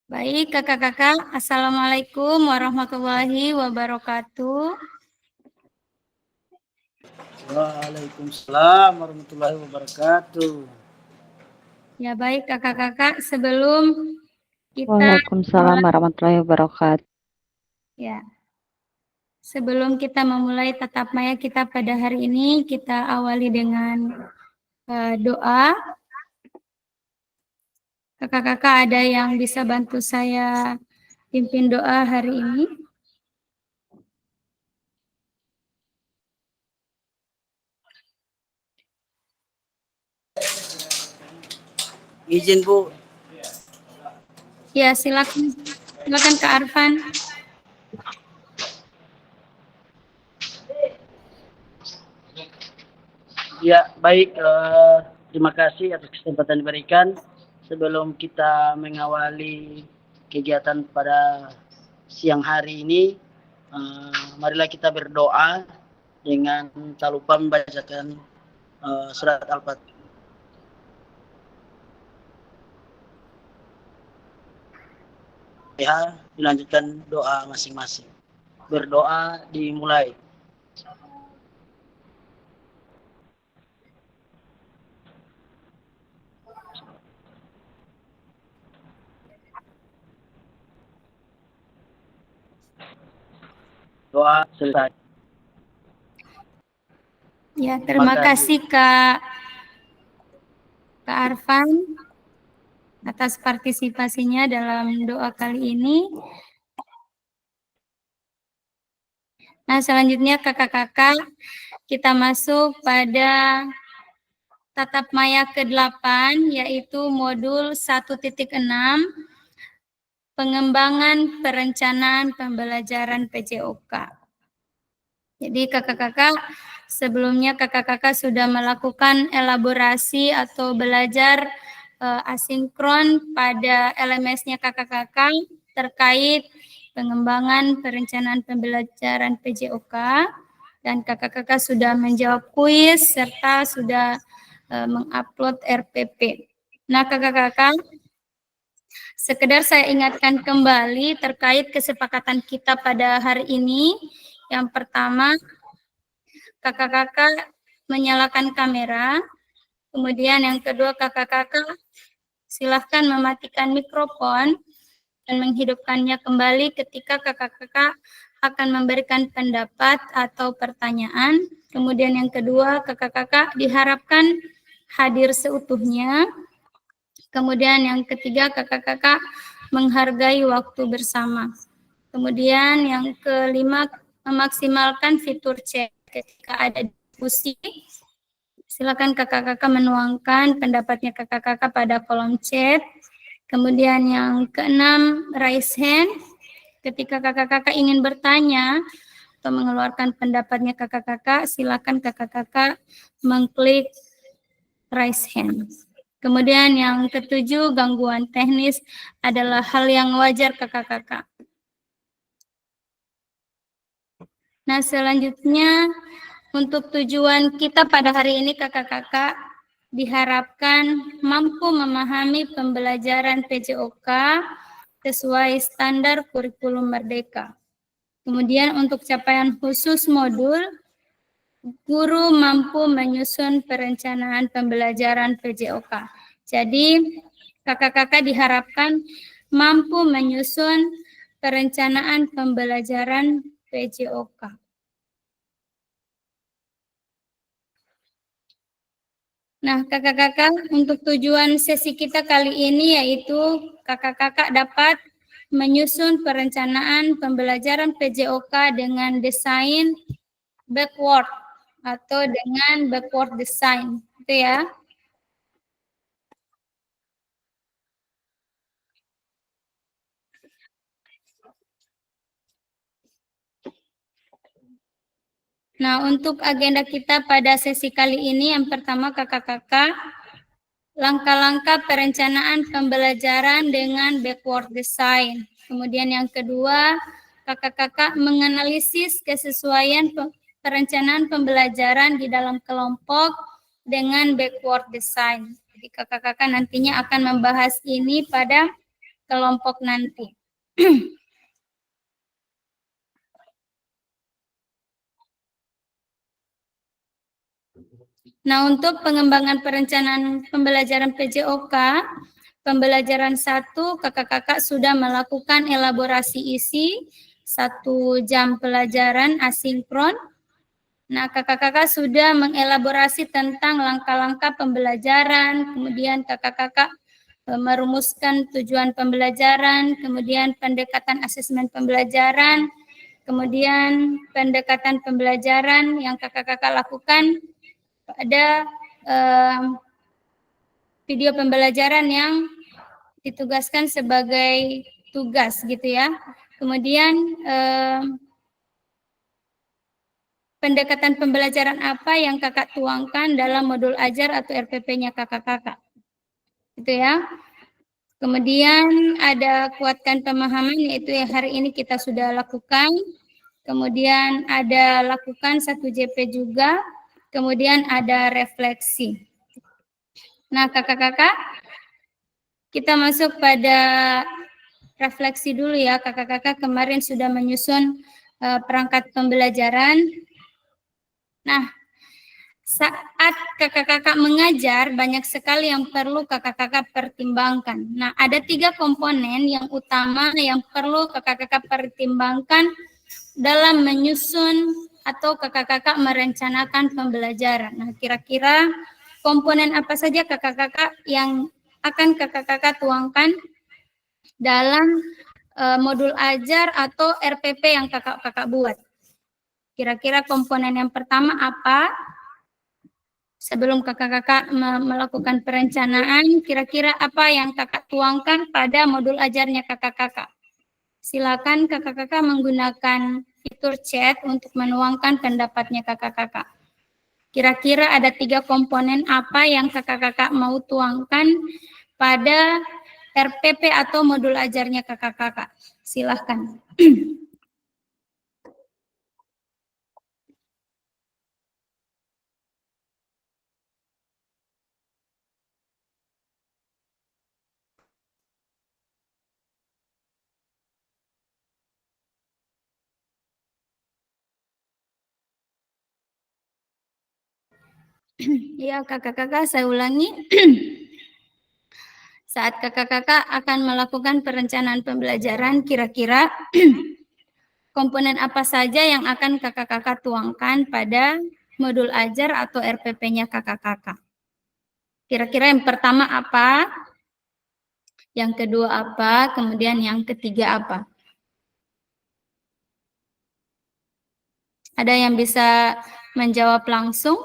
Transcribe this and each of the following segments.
Baik, kakak-kakak, Assalamualaikum warahmatullahi wabarakatuh. Waalaikumsalam warahmatullahi wabarakatuh. Ya baik, kakak-kakak, sebelum kita Waalaikumsalam warahmatullahi wabarakatuh. sebelum kita memulai tatap maya kita pada hari ini, kita awali dengan doa. Kakak-kakak ada yang bisa bantu saya pimpin doa hari ini? Izin Bu. Ya, silakan Kak Arfan. Ya baik, terima kasih atas kesempatan diberikan. Sebelum kita mengawali kegiatan pada siang hari ini, marilah kita berdoa dengan tak lupa membacakan surat Al-Fatihah. Dilanjutkan doa masing-masing. Berdoa dimulai. Doa selesai. Ya, terima kasih Kak Arfan atas partisipasinya dalam doa kali ini. Nah, selanjutnya kakak-kakak, kita masuk pada tatap maya ke-8, yaitu modul 1.6, pengembangan perencanaan pembelajaran PJOK. Jadi kakak-kakak, sebelumnya kakak-kakak sudah melakukan elaborasi atau belajar asinkron pada LMS-nya kakak-kakak terkait pengembangan perencanaan pembelajaran PJOK, dan kakak-kakak sudah menjawab kuis serta sudah mengupload RPP. Nah, kakak-kakak, sekedar saya ingatkan kembali terkait kesepakatan kita pada hari ini. Yang pertama, kakak-kakak menyalakan kamera. Kemudian yang kedua, kakak-kakak silahkan mematikan mikrofon dan menghidupkannya kembali ketika kakak-kakak akan memberikan pendapat atau pertanyaan. Kemudian yang kedua, kakak-kakak diharapkan hadir seutuhnya. Kemudian yang ketiga, kakak-kakak menghargai waktu bersama. Kemudian yang kelima, memaksimalkan fitur chat ketika ada diskusi. Silakan kakak-kakak menuangkan pendapatnya kakak-kakak pada kolom chat. Kemudian yang keenam, raise hand. Ketika kakak-kakak ingin bertanya atau mengeluarkan pendapatnya kakak-kakak, silakan kakak-kakak mengklik raise hand. Kemudian yang ketujuh, gangguan teknis adalah hal yang wajar kakak-kakak. Nah, selanjutnya untuk tujuan kita pada hari ini kakak-kakak diharapkan mampu memahami pembelajaran PJOK sesuai standar kurikulum Merdeka. Kemudian untuk capaian khusus modul, guru mampu menyusun perencanaan pembelajaran PJOK. Jadi, kakak-kakak diharapkan mampu menyusun perencanaan pembelajaran PJOK. Nah, kakak-kakak, untuk tujuan sesi kita kali ini yaitu kakak-kakak dapat menyusun perencanaan pembelajaran PJOK dengan desain backward atau dengan backward design, gitu ya. Nah, untuk agenda kita pada sesi kali ini, yang pertama kakak-kakak, langkah-langkah perencanaan pembelajaran dengan backward design. Kemudian yang kedua, kakak-kakak menganalisis kesesuaian perencanaan pembelajaran di dalam kelompok dengan backward design. Jadi kakak-kakak nantinya akan membahas ini pada kelompok nanti. Nah, untuk pengembangan perencanaan pembelajaran PJOK, pembelajaran 1, kakak-kakak sudah melakukan elaborasi isi 1 jam pelajaran asinkron. Nah, kakak-kakak sudah mengelaborasi tentang langkah-langkah pembelajaran, kemudian kakak-kakak merumuskan tujuan pembelajaran, kemudian pendekatan asesmen pembelajaran, kemudian pendekatan pembelajaran yang kakak-kakak lakukan pada video pembelajaran yang ditugaskan sebagai tugas gitu ya. Kemudian pendekatan pembelajaran apa yang kakak tuangkan dalam modul ajar atau RPP-nya kakak-kakak. Gitu ya. Kemudian ada kuatkan pemahaman, yaitu yang hari ini kita sudah lakukan. Kemudian ada lakukan 1 JP juga. Kemudian ada refleksi. Nah, kakak-kakak, kita masuk pada refleksi dulu ya. Kakak-kakak kemarin sudah menyusun perangkat pembelajaran. Nah, saat kakak-kakak mengajar, banyak sekali yang perlu kakak-kakak pertimbangkan. Nah, ada 3 komponen yang utama yang perlu kakak-kakak pertimbangkan dalam menyusun atau kakak-kakak merencanakan pembelajaran. Nah, kira-kira komponen apa saja kakak-kakak yang akan kakak-kakak tuangkan dalam modul ajar atau RPP yang kakak-kakak buat? Kira-kira komponen yang pertama apa? Sebelum kakak-kakak melakukan perencanaan, kira-kira apa yang kakak tuangkan pada modul ajarnya kakak-kakak? Silakan kakak-kakak menggunakan fitur chat untuk menuangkan pendapatnya kakak-kakak. Kira-kira ada 3 komponen apa yang kakak-kakak mau tuangkan pada RPP atau modul ajarnya kakak-kakak? Silakan. Ya, kakak-kakak, saya ulangi. Saat kakak-kakak akan melakukan perencanaan pembelajaran, kira-kira komponen apa saja yang akan kakak-kakak tuangkan pada modul ajar atau RPP-nya kakak-kakak? Kira-kira yang pertama apa? Yang kedua apa? Kemudian yang ketiga apa? Ada yang bisa menjawab langsung?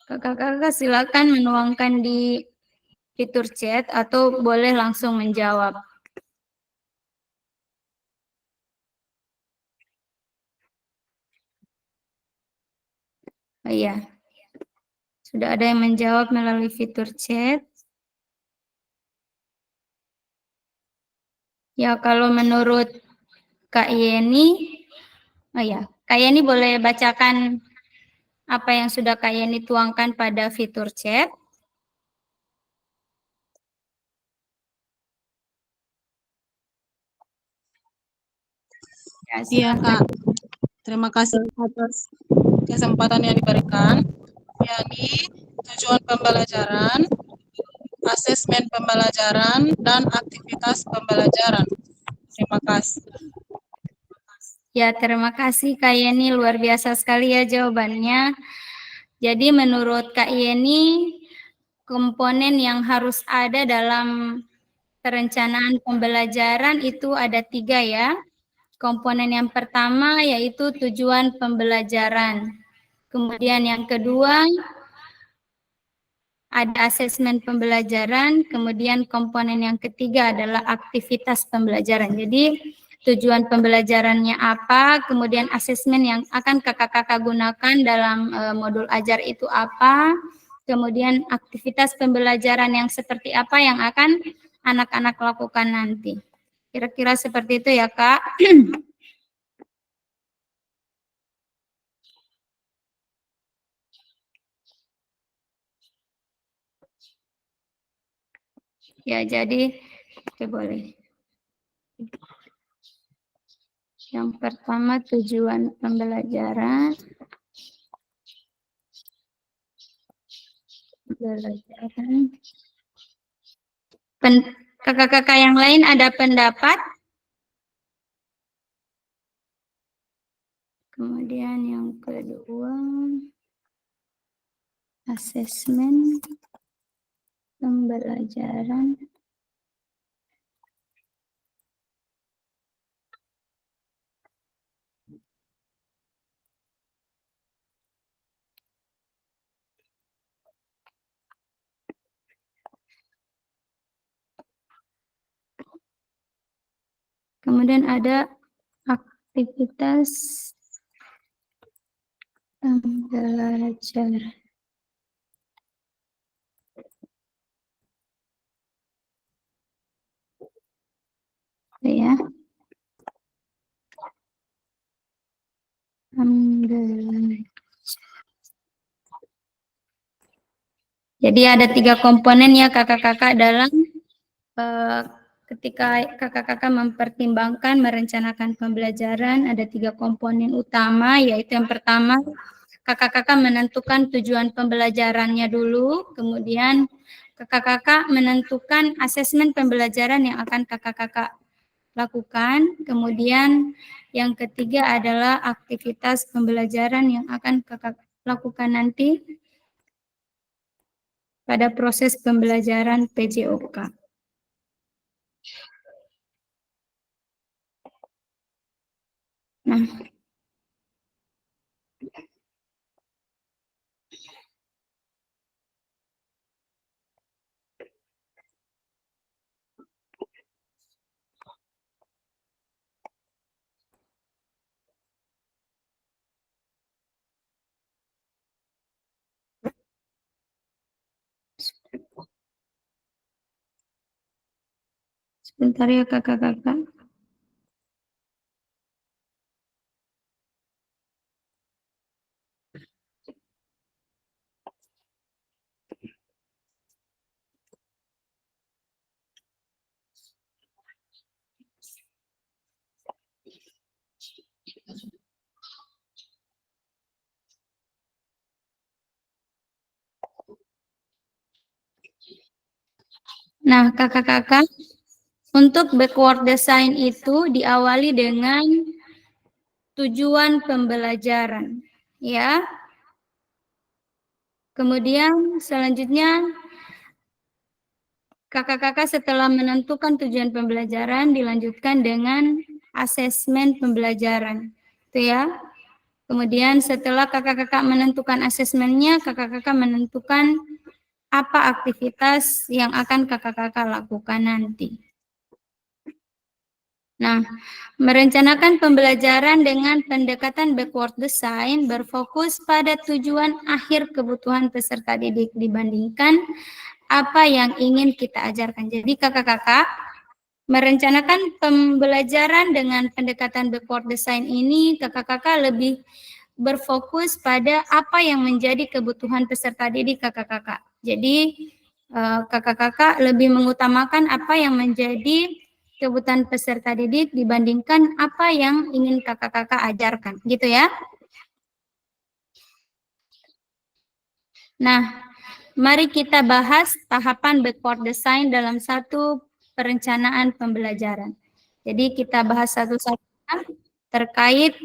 Kakak-kakak silakan menuangkan di fitur chat atau boleh langsung menjawab. Oh iya, sudah ada yang menjawab melalui fitur chat. Ya, kalau menurut Kak Yeni, oh ya, Kak Yeni boleh bacakan apa yang sudah Kak Yeni tuangkan pada fitur chat. Ya, Iya, Kak. Terima kasih atas kesempatan yang diberikan, yakni tujuan pembelajaran, asesmen pembelajaran, dan aktivitas pembelajaran. Terima kasih. Ya, terima kasih Kak Yeni, luar biasa sekali ya jawabannya. Jadi menurut Kak Yeni, komponen yang harus ada dalam perencanaan pembelajaran itu ada 3 ya. Komponen yang pertama yaitu tujuan pembelajaran. Kemudian yang kedua ada asesmen pembelajaran. Kemudian komponen yang ketiga adalah aktivitas pembelajaran. Jadi tujuan pembelajarannya apa, kemudian asesmen yang akan kakak-kakak gunakan dalam modul ajar itu apa, kemudian aktivitas pembelajaran yang seperti apa yang akan anak-anak lakukan nanti. Kira-kira seperti itu ya, Kak. Ya, jadi oke, boleh. Yang pertama tujuan pembelajaran. Kakak-kakak yang lain ada pendapat? Kemudian yang kedua, asesmen pembelajaran. Kemudian ada aktivitas pembelajaran. Ya. Jadi ada 3 komponen ya kakak-kakak dalam ketika kakak-kakak mempertimbangkan merencanakan pembelajaran, ada 3 komponen utama, yaitu yang pertama kakak-kakak menentukan tujuan pembelajarannya dulu, kemudian kakak-kakak menentukan asesmen pembelajaran yang akan kakak-kakak lakukan, kemudian yang ketiga adalah aktivitas pembelajaran yang akan kakak lakukan nanti pada proses pembelajaran PJOK. Nah, sebentar ya kakak-kakak. Nah, kakak-kakak, untuk backward design itu diawali dengan tujuan pembelajaran, ya. Kemudian selanjutnya kakak-kakak setelah menentukan tujuan pembelajaran dilanjutkan dengan asesmen pembelajaran, itu ya. Kemudian setelah kakak-kakak menentukan asesmennya, kakak-kakak menentukan apa aktivitas yang akan kakak-kakak lakukan nanti. Nah, merencanakan pembelajaran dengan pendekatan backward design berfokus pada tujuan akhir kebutuhan peserta didik dibandingkan apa yang ingin kita ajarkan. Jadi kakak-kakak merencanakan pembelajaran dengan pendekatan backward design ini, kakak-kakak lebih berfokus pada apa yang menjadi kebutuhan peserta didik kakak-kakak. Jadi kakak-kakak lebih mengutamakan apa yang menjadi kebutuhan peserta didik dibandingkan apa yang ingin kakak-kakak ajarkan, gitu ya. Nah, mari kita bahas tahapan backward design dalam satu perencanaan pembelajaran. Jadi kita bahas satu-satu terkait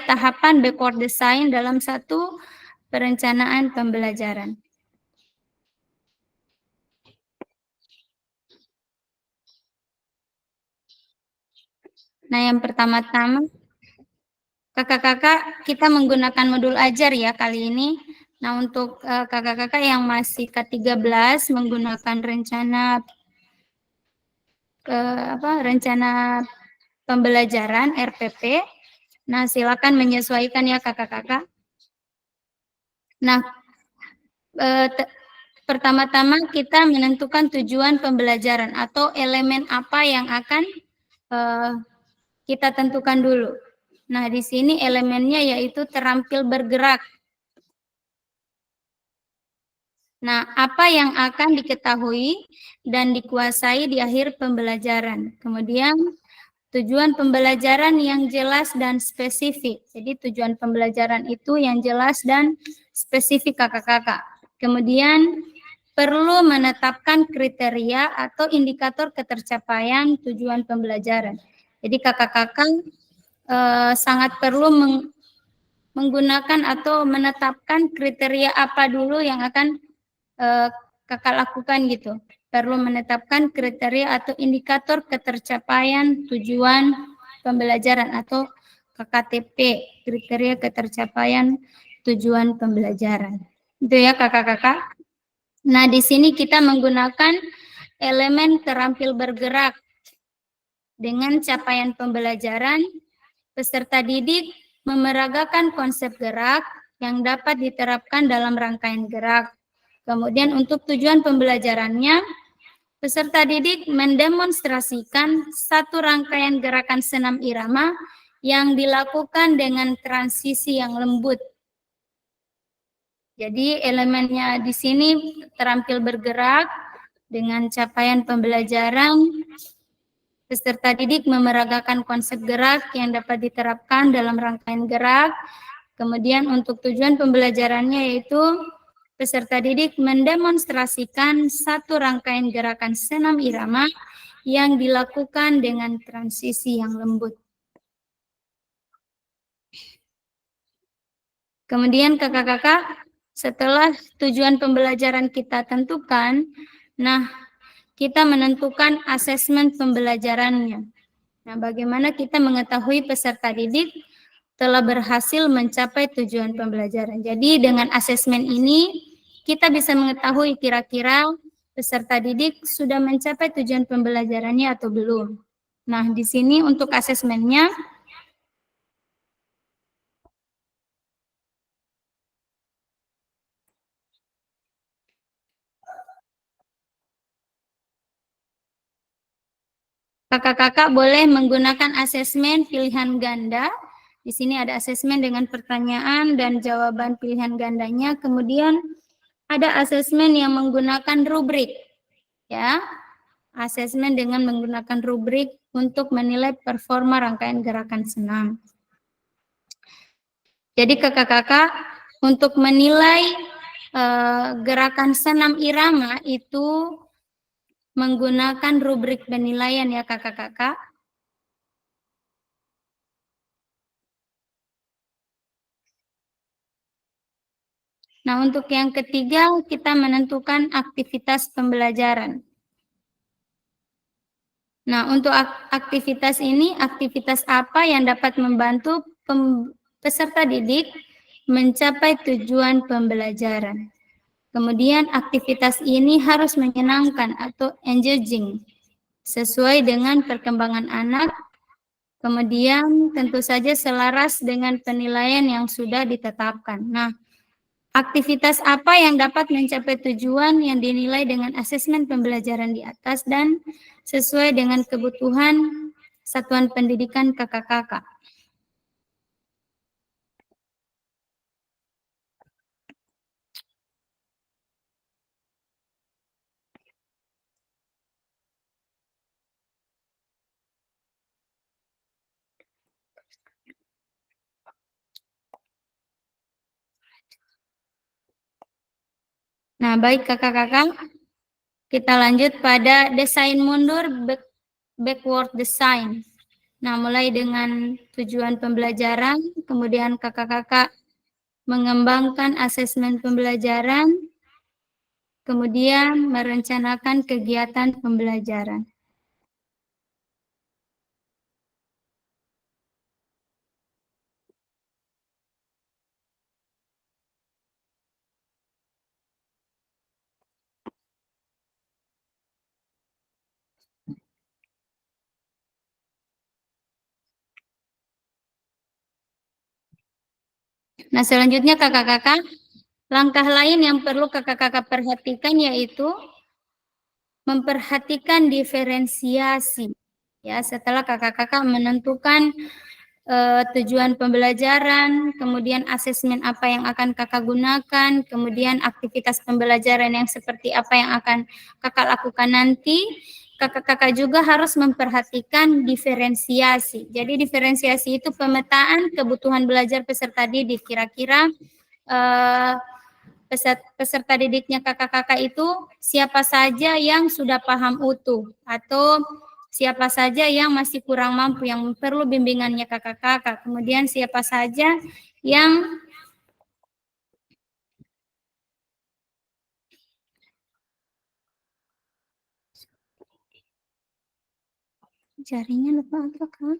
tahapan backward design dalam satu perencanaan pembelajaran. Nah, yang pertama-tama, kakak-kakak kita menggunakan modul ajar ya kali ini. Nah, untuk kakak-kakak yang masih ke-13 menggunakan rencana pembelajaran RPP. Nah, silakan menyesuaikan ya kakak-kakak. Nah, pertama-tama kita menentukan tujuan pembelajaran atau elemen apa yang akan kita tentukan dulu. Nah, di sini elemennya yaitu terampil bergerak. Nah, apa yang akan diketahui dan dikuasai di akhir pembelajaran. Kemudian, tujuan pembelajaran yang jelas dan spesifik. Jadi, tujuan pembelajaran itu yang jelas dan spesifik kakak-kakak. Kemudian, perlu menetapkan kriteria atau indikator ketercapaian tujuan pembelajaran. Jadi, kakak-kakak sangat perlu menggunakan atau menetapkan kriteria apa dulu yang akan kakak lakukan gitu. Perlu menetapkan kriteria atau indikator ketercapaian tujuan pembelajaran atau KKTP, kriteria ketercapaian tujuan pembelajaran. Itu ya kakak-kakak. Nah, di sini kita menggunakan elemen terampil bergerak dengan capaian pembelajaran. Peserta didik memeragakan konsep gerak yang dapat diterapkan dalam rangkaian gerak. Kemudian untuk tujuan pembelajarannya, peserta didik mendemonstrasikan satu rangkaian gerakan senam irama yang dilakukan dengan transisi yang lembut. Jadi elemennya di sini terampil bergerak dengan capaian pembelajaran. Peserta didik memeragakan konsep gerak yang dapat diterapkan dalam rangkaian gerak. Kemudian untuk tujuan pembelajarannya yaitu peserta didik mendemonstrasikan satu rangkaian gerakan senam irama yang dilakukan dengan transisi yang lembut. Kemudian kakak-kakak, setelah tujuan pembelajaran kita tentukan, nah kita menentukan asesmen pembelajarannya. Nah, bagaimana kita mengetahui peserta didik telah berhasil mencapai tujuan pembelajaran. Jadi dengan asesmen ini kita bisa mengetahui kira-kira peserta didik sudah mencapai tujuan pembelajarannya atau belum. Nah, di sini untuk asesmennya kakak-kakak boleh menggunakan asesmen pilihan ganda. Di sini ada asesmen dengan pertanyaan dan jawaban pilihan gandanya. Kemudian ada asesmen yang menggunakan rubrik. Ya, asesmen dengan menggunakan rubrik untuk menilai performa rangkaian gerakan senam. Jadi kakak-kakak untuk menilai gerakan senam irama itu menggunakan rubrik penilaian ya kakak-kakak. Nah, untuk yang ketiga kita menentukan aktivitas pembelajaran. Nah, untuk aktivitas ini, aktivitas apa yang dapat membantu peserta didik mencapai tujuan pembelajaran. Kemudian aktivitas ini harus menyenangkan atau engaging sesuai dengan perkembangan anak. Kemudian tentu saja selaras dengan penilaian yang sudah ditetapkan. Nah, aktivitas apa yang dapat mencapai tujuan yang dinilai dengan asesmen pembelajaran di atas dan sesuai dengan kebutuhan satuan pendidikan kakak-kakak. Nah, baik kakak-kakak, kita lanjut pada desain mundur backward design. Nah, mulai dengan tujuan pembelajaran, kemudian kakak-kakak mengembangkan asesmen pembelajaran, kemudian merencanakan kegiatan pembelajaran. Nah, selanjutnya kakak-kakak, Langkah lain yang perlu kakak-kakak perhatikan yaitu memperhatikan diferensiasi. Ya, setelah kakak-kakak menentukan tujuan pembelajaran, kemudian asesmen apa yang akan kakak gunakan, kemudian aktivitas pembelajaran yang seperti apa yang akan kakak lakukan nanti, kakak-kakak juga harus memperhatikan diferensiasi. Jadi diferensiasi itu pemetaan kebutuhan belajar peserta didik. Kira-kira peserta didiknya kakak-kakak itu siapa saja yang sudah paham utuh atau siapa saja yang masih kurang mampu, yang perlu bimbingannya kakak-kakak. Kemudian siapa saja yang jaringan apa kan?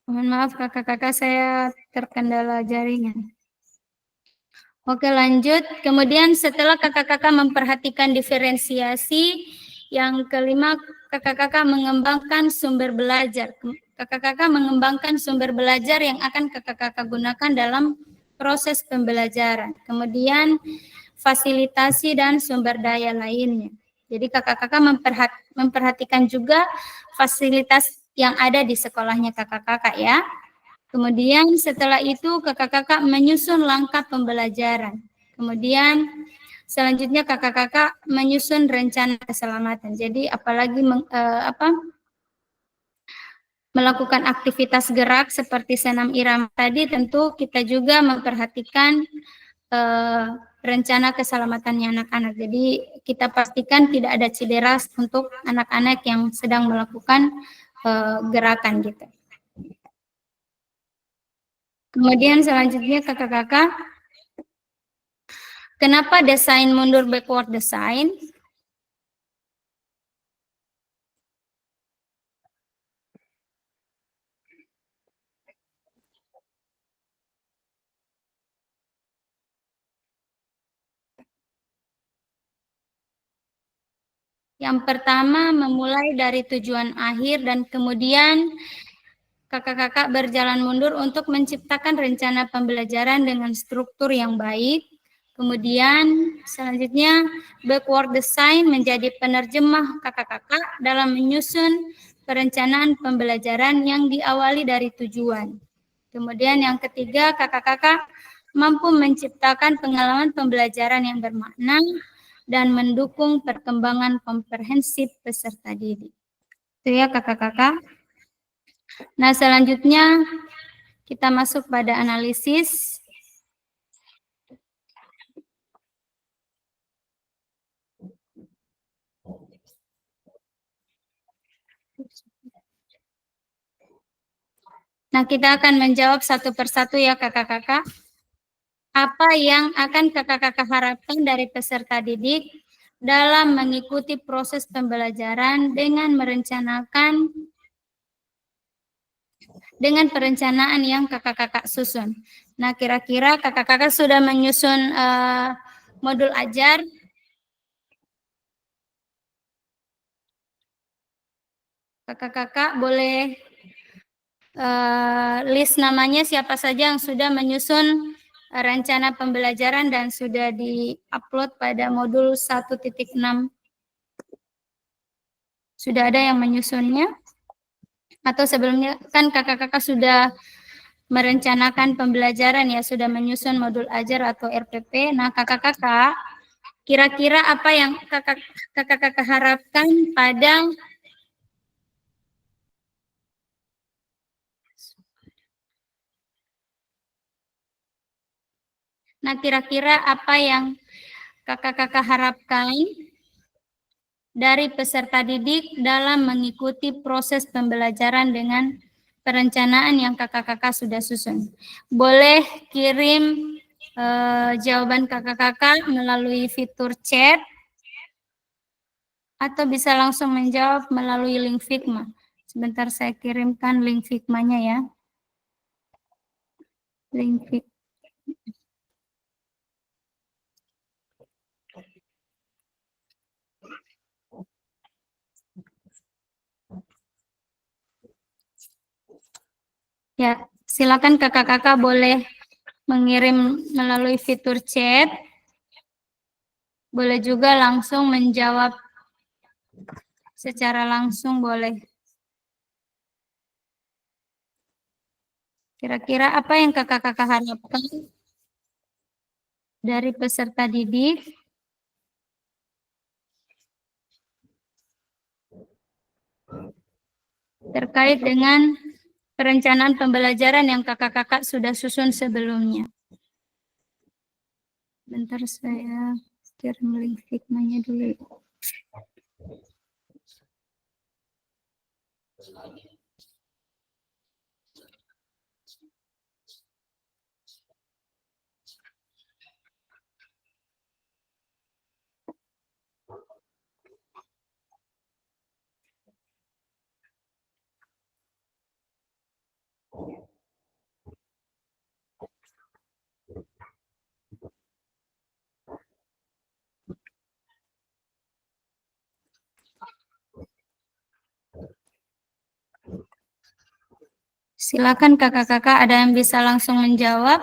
Mohon maaf kakak-kakak, saya terkendala jaringan. Oke, lanjut. Kemudian setelah kakak-kakak memperhatikan diferensiasi, yang kelima kakak-kakak mengembangkan sumber belajar. Kakak-kakak mengembangkan sumber belajar yang akan kakak-kakak gunakan dalam proses pembelajaran. Kemudian fasilitasi dan sumber daya lainnya. Jadi kakak-kakak memperhatikan juga fasilitas yang ada di sekolahnya kakak-kakak ya. Kemudian setelah itu kakak-kakak menyusun langkah pembelajaran. Kemudian selanjutnya kakak-kakak menyusun rencana keselamatan. Jadi apalagi melakukan aktivitas gerak seperti senam irama tadi, tentu kita juga memperhatikan rencana keselamatannya anak-anak. Jadi kita pastikan tidak ada cedera untuk anak-anak yang sedang melakukan gerakan gitu. Kemudian selanjutnya kakak-kakak, kenapa desain mundur backward design? Yang pertama, memulai dari tujuan akhir dan kemudian kakak-kakak berjalan mundur untuk menciptakan rencana pembelajaran dengan struktur yang baik. Kemudian selanjutnya backward design menjadi penerjemah kakak-kakak dalam menyusun perencanaan pembelajaran yang diawali dari tujuan. Kemudian yang ketiga, kakak-kakak mampu menciptakan pengalaman pembelajaran yang bermakna dan mendukung perkembangan komprehensif peserta didik. Itu ya kakak-kakak. Nah, selanjutnya kita masuk pada analisis. Nah, kita akan menjawab satu persatu ya kakak-kakak. Apa yang akan kakak-kakak harapkan dari peserta didik dalam mengikuti proses pembelajaran dengan perencanaan yang kakak-kakak susun. Nah, kira-kira kakak-kakak sudah menyusun modul ajar. Kakak-kakak boleh list namanya siapa saja yang sudah menyusun rencana pembelajaran dan sudah di-upload pada modul 1.6. Sudah ada yang menyusunnya? Atau sebelumnya kan kakak-kakak sudah merencanakan pembelajaran ya, sudah menyusun modul ajar atau RPP. Nah, kakak-kakak kira-kira apa yang kakak-kakak harapkan pada Nah, kira-kira apa yang kakak-kakak harapkan dari peserta didik dalam mengikuti proses pembelajaran dengan perencanaan yang kakak-kakak sudah susun? Boleh kirim jawaban kakak-kakak melalui fitur chat atau bisa langsung menjawab melalui link Figma. Sebentar saya kirimkan link Figma-nya ya. Link Figma. Ya, silakan kakak-kakak boleh mengirim melalui fitur chat. Boleh juga langsung menjawab secara langsung boleh. Kira-kira apa yang kakak-kakak harapkan dari peserta didik? Terkait dengan perencanaan pembelajaran yang kakak-kakak sudah susun sebelumnya. Bentar saya kirim link Figma-nya dulu. Silakan kakak-kakak ada yang bisa langsung menjawab.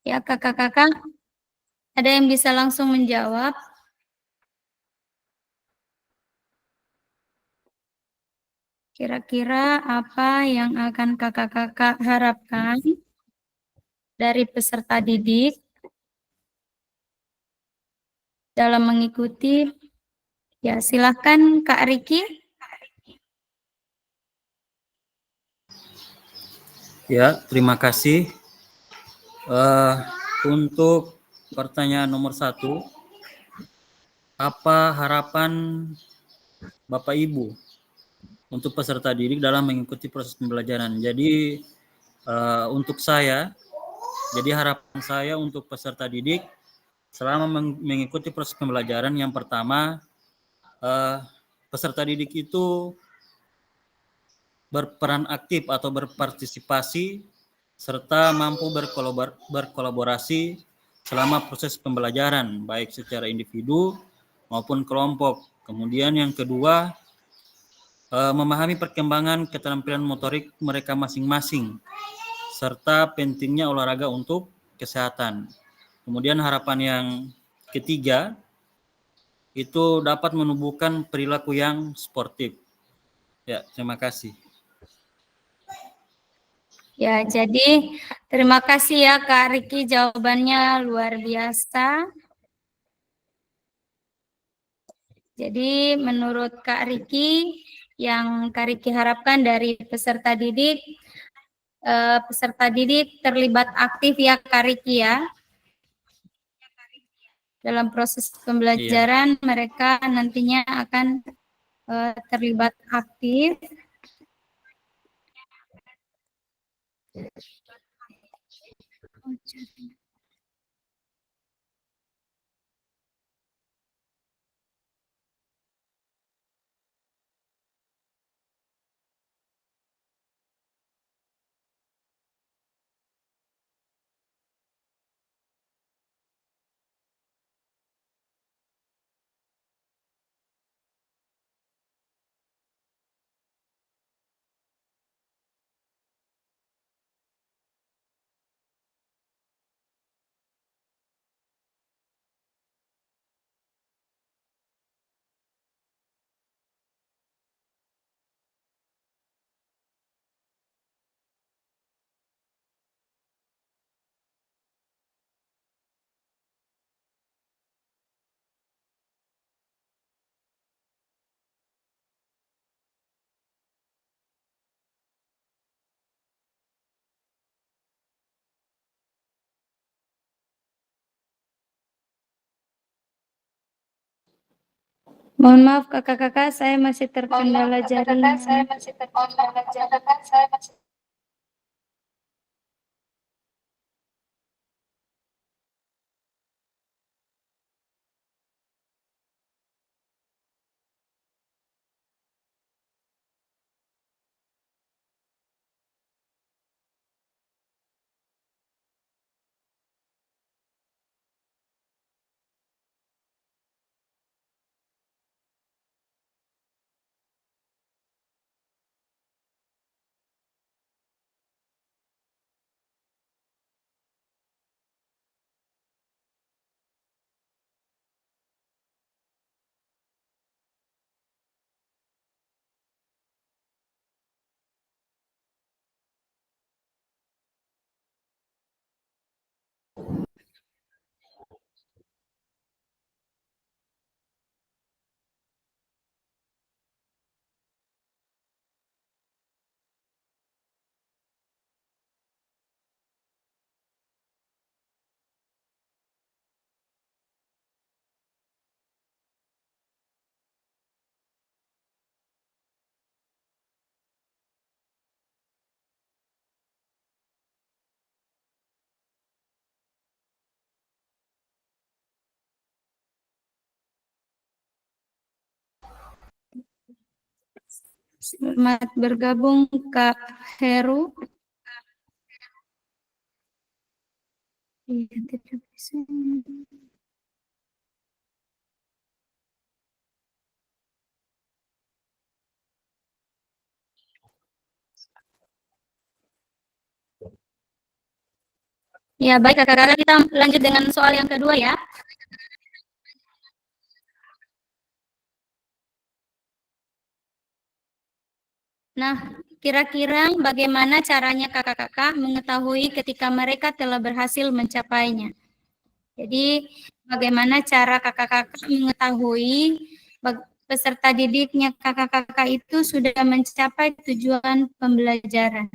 Ya, kakak-kakak, ada yang bisa langsung menjawab? Kira-kira apa yang akan kakak-kakak harapkan dari peserta didik dalam mengikuti? Ya, silahkan Kak Riki. Ya, terima kasih. Untuk pertanyaan nomor 1, apa harapan Bapak Ibu untuk peserta didik dalam mengikuti proses pembelajaran? Jadi untuk saya, jadi harapan saya untuk peserta didik selama mengikuti proses pembelajaran, yang pertama, peserta didik itu berperan aktif atau berpartisipasi serta mampu berkolaborasi selama proses pembelajaran, baik secara individu maupun kelompok. Kemudian yang kedua, memahami perkembangan keterampilan motorik mereka masing-masing, serta pentingnya olahraga untuk kesehatan. Kemudian harapan yang ketiga, itu dapat menumbuhkan perilaku yang sportif. Ya, terima kasih. Ya, jadi terima kasih ya Kak Riki, jawabannya luar biasa. Jadi menurut Kak Riki, yang Kak Riki harapkan dari peserta didik terlibat aktif ya Kak Riki ya. Dalam proses pembelajaran mereka nantinya akan terlibat aktif. Mohon maaf kakak-kakak, saya masih terkendala jaringan. Selamat bergabung Kak Heru. Iya, tidak bisa. Ya, baik kakak-kakak, kita lanjut dengan soal yang kedua ya. Nah, kira-kira bagaimana caranya kakak-kakak mengetahui ketika mereka telah berhasil mencapainya? Jadi, bagaimana cara kakak-kakak mengetahui peserta didiknya kakak-kakak itu sudah mencapai tujuan pembelajaran?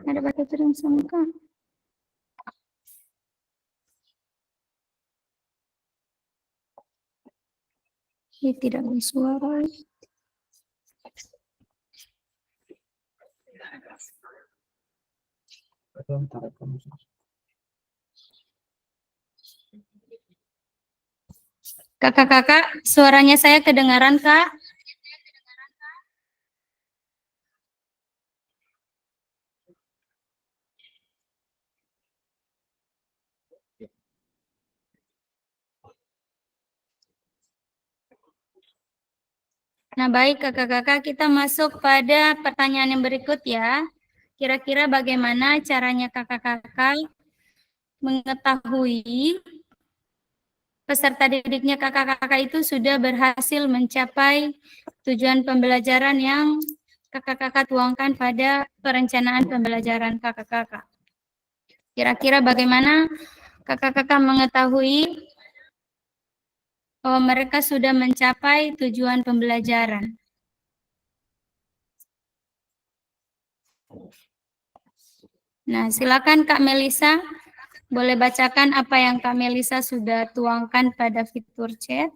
Ada baca tulis sangka. Ini tidak bersuara. Kakak-kakak, suaranya saya kedengaran, Kak? Nah, baik kakak-kakak, kita masuk pada pertanyaan yang berikut ya. Kira-kira bagaimana caranya kakak-kakak mengetahui peserta didiknya kakak-kakak itu sudah berhasil mencapai tujuan pembelajaran yang kakak-kakak tuangkan pada perencanaan pembelajaran kakak-kakak. Kira-kira bagaimana kakak-kakak mengetahui bahwa mereka sudah mencapai tujuan pembelajaran? Nah, silakan Kak Melisa. Boleh bacakan apa yang Kak Melisa sudah tuangkan pada fitur chat.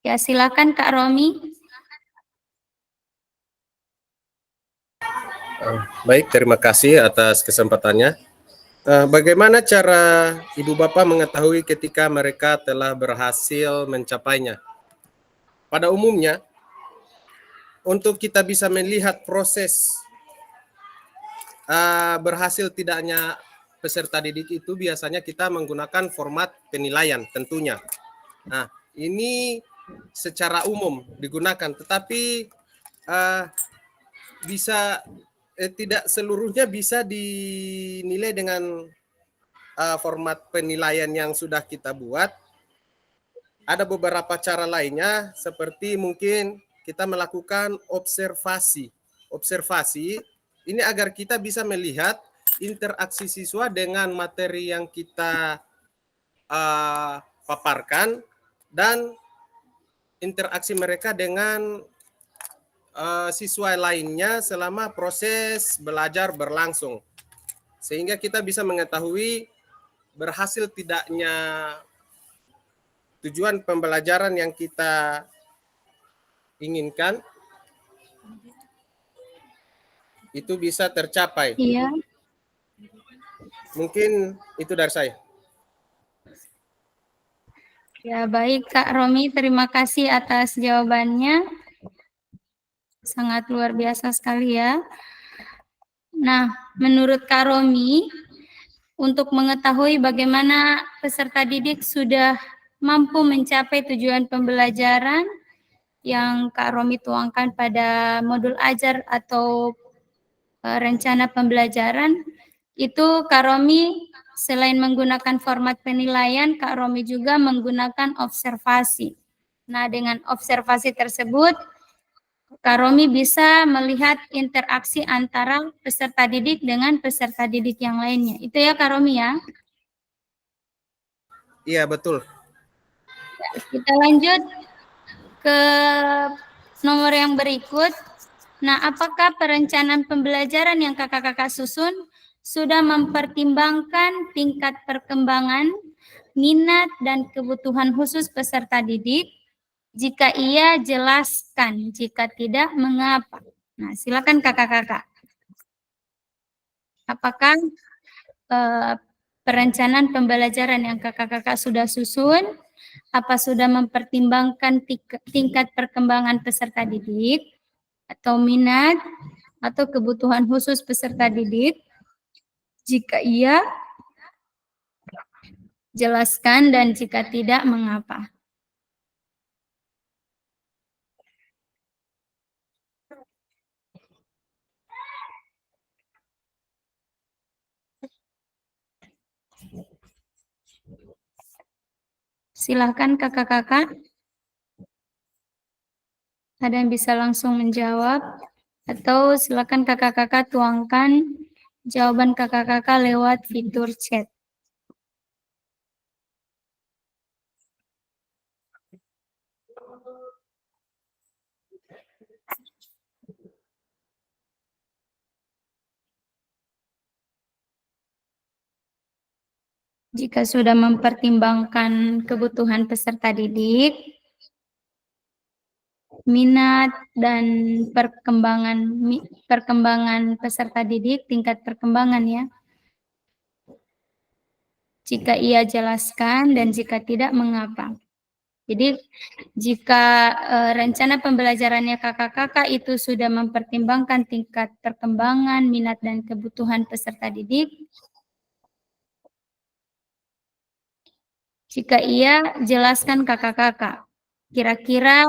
Ya, silakan Kak Romi. Baik, terima kasih atas kesempatannya. Bagaimana cara Ibu Bapak mengetahui ketika mereka telah berhasil mencapainya? Pada umumnya, untuk kita bisa melihat proses berhasil tidaknya peserta didik itu biasanya kita menggunakan format penilaian tentunya. Nah, ini secara umum digunakan, tetapi tidak seluruhnya bisa dinilai dengan format penilaian yang sudah kita buat. Ada beberapa cara lainnya, seperti mungkin kita melakukan observasi. Observasi ini agar kita bisa melihat interaksi siswa dengan materi yang kita paparkan dan interaksi mereka dengan siswa lainnya selama proses belajar berlangsung. Sehingga kita bisa mengetahui berhasil tidaknya tujuan pembelajaran yang kita inginkan itu bisa tercapai. Iya. Mungkin itu dari saya. Ya, baik Kak Romi, terima kasih atas jawabannya. Sangat luar biasa sekali ya. Nah, menurut Kak Romi, untuk mengetahui bagaimana peserta didik sudah mampu mencapai tujuan pembelajaran yang Kak Romi tuangkan pada modul ajar atau rencana pembelajaran, itu Kak Romi selain menggunakan format penilaian, Kak Romi juga menggunakan observasi. Nah, dengan observasi tersebut, Kak Romi bisa melihat interaksi antara peserta didik dengan peserta didik yang lainnya. Itu ya Kak Romi ya? Iya, betul. Kita lanjut ke nomor yang berikut. Nah, apakah perencanaan pembelajaran yang kakak-kakak susun sudah mempertimbangkan tingkat perkembangan, minat, dan kebutuhan khusus peserta didik? Jika iya, jelaskan. Jika tidak, mengapa? Nah, silakan kakak-kakak. Apakah perencanaan pembelajaran yang kakak-kakak sudah susun, apa sudah mempertimbangkan tingkat perkembangan peserta didik, atau minat, atau kebutuhan khusus peserta didik? Jika iya, jelaskan, dan jika tidak, mengapa? Silakan kakak-kakak. Ada yang bisa langsung menjawab, atau silakan kakak-kakak tuangkan jawaban kakak-kakak lewat fitur chat. Jika sudah mempertimbangkan kebutuhan peserta didik, minat, dan perkembangan peserta didik, tingkat perkembangan ya. Jika iya, jelaskan, dan jika tidak, mengapa? Jadi jika rencana pembelajarannya kakak-kakak itu sudah mempertimbangkan tingkat perkembangan, minat, dan kebutuhan peserta didik, jika iya, jelaskan kakak-kakak. Kira-kira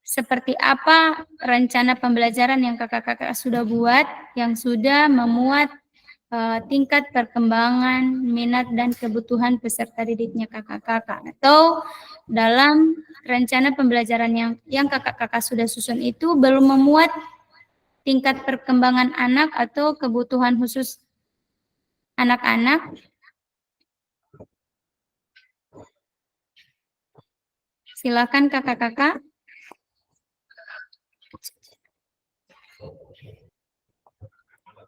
seperti apa rencana pembelajaran yang kakak-kakak sudah buat, yang sudah memuat tingkat perkembangan, minat, dan kebutuhan peserta didiknya kakak-kakak. Atau dalam rencana pembelajaran yang kakak-kakak sudah susun itu belum memuat tingkat perkembangan anak atau kebutuhan khusus anak-anak. Silakan kakak-kakak.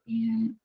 Ya.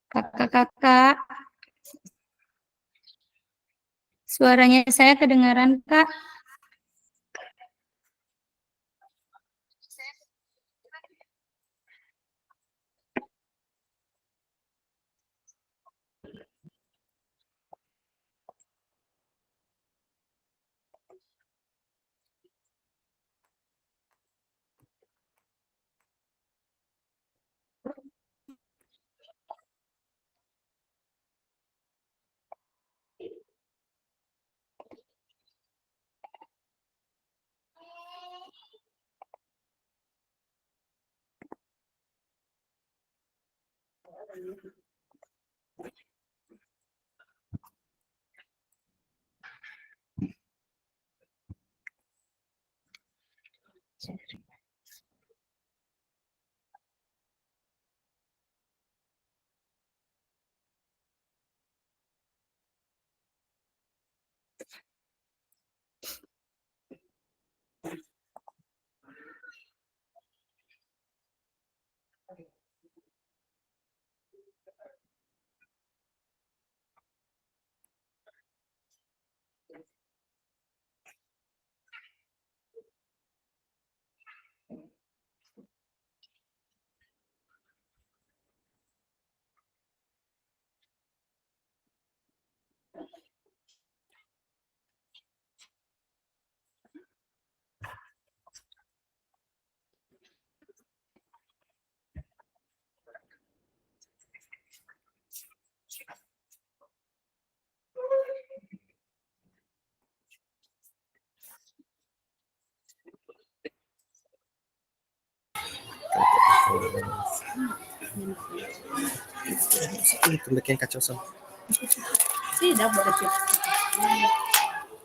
Kakak-kakak, suaranya saya kedengaran, Kak?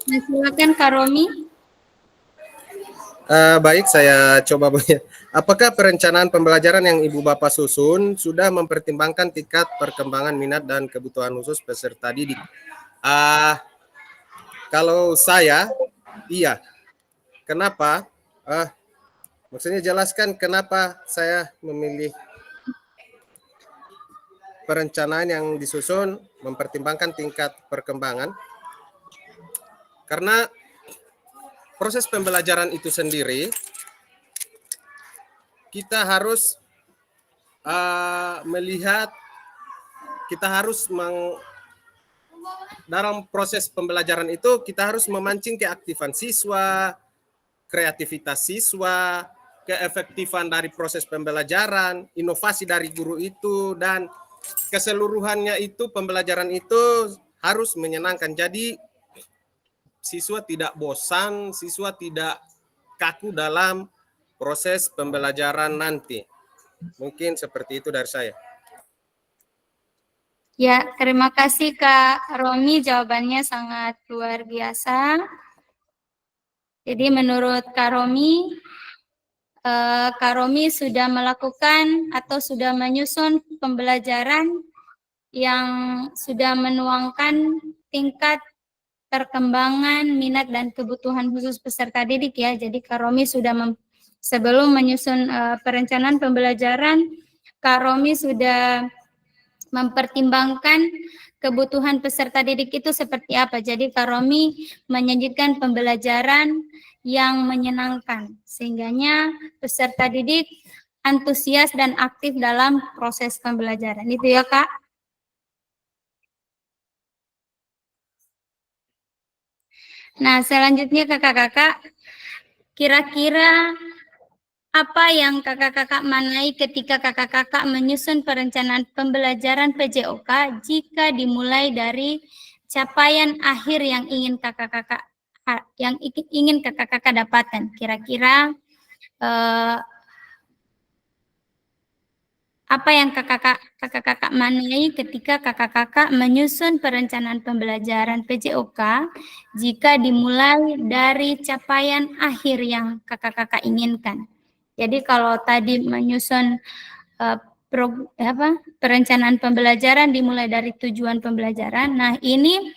Nah, silakan Kak Romi. Baik, saya coba punya. Apakah perencanaan pembelajaran yang Ibu Bapak susun sudah mempertimbangkan tingkat perkembangan minat dan kebutuhan khusus peserta didik? Kalau saya, iya. Kenapa? Maksudnya jelaskan kenapa saya memilih perencanaan yang disusun mempertimbangkan tingkat perkembangan. Karena proses pembelajaran itu sendiri, kita harus melihat, kita harus dalam proses pembelajaran itu kita harus memancing keaktifan siswa, kreativitas siswa, keefektifan dari proses pembelajaran, inovasi dari guru itu, dan keseluruhannya itu pembelajaran itu harus menyenangkan. Jadi siswa tidak bosan, siswa tidak kaku dalam proses pembelajaran nanti. Mungkin seperti itu dari saya. Ya, terima kasih Kak Romi, jawabannya sangat luar biasa. Jadi menurut Kak Romi sudah melakukan atau sudah menyusun pembelajaran yang sudah menuangkan tingkat perkembangan, minat, dan kebutuhan khusus peserta didik ya. Jadi Kak Romi sudah sebelum menyusun perencanaan pembelajaran, Kak Romi sudah mempertimbangkan kebutuhan peserta didik itu seperti apa. Jadi Kak Romi menyajikan pembelajaran yang menyenangkan, sehingganya peserta didik antusias dan aktif dalam proses pembelajaran. Itu ya Kak. Nah, selanjutnya kakak-kakak, kira-kira apa yang kakak-kakak manai ketika kakak-kakak menyusun perencanaan pembelajaran PJOK jika dimulai dari capaian akhir yang ingin kakak-kakak dapatkan? Kira-kira apa yang kakak-kakak manai ketika kakak-kakak menyusun perencanaan pembelajaran PJOK jika dimulai dari capaian akhir yang kakak-kakak inginkan? Jadi kalau tadi menyusun perencanaan pembelajaran dimulai dari tujuan pembelajaran, nah ini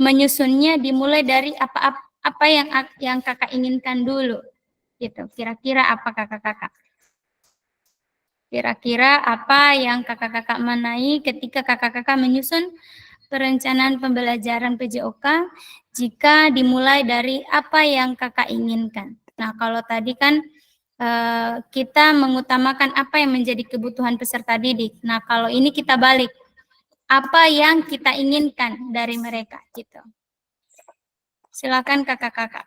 menyusunnya dimulai dari apa yang kakak inginkan dulu, gitu. Kira-kira apa kakak-kakak? Kira-kira apa yang kakak-kakak manai ketika kakak-kakak menyusun perencanaan pembelajaran PJOK jika dimulai dari apa yang kakak inginkan? Nah, kalau tadi kan kita mengutamakan apa yang menjadi kebutuhan peserta didik. Nah, kalau ini kita balik, apa yang kita inginkan dari mereka, gitu. Silakan kakak-kakak.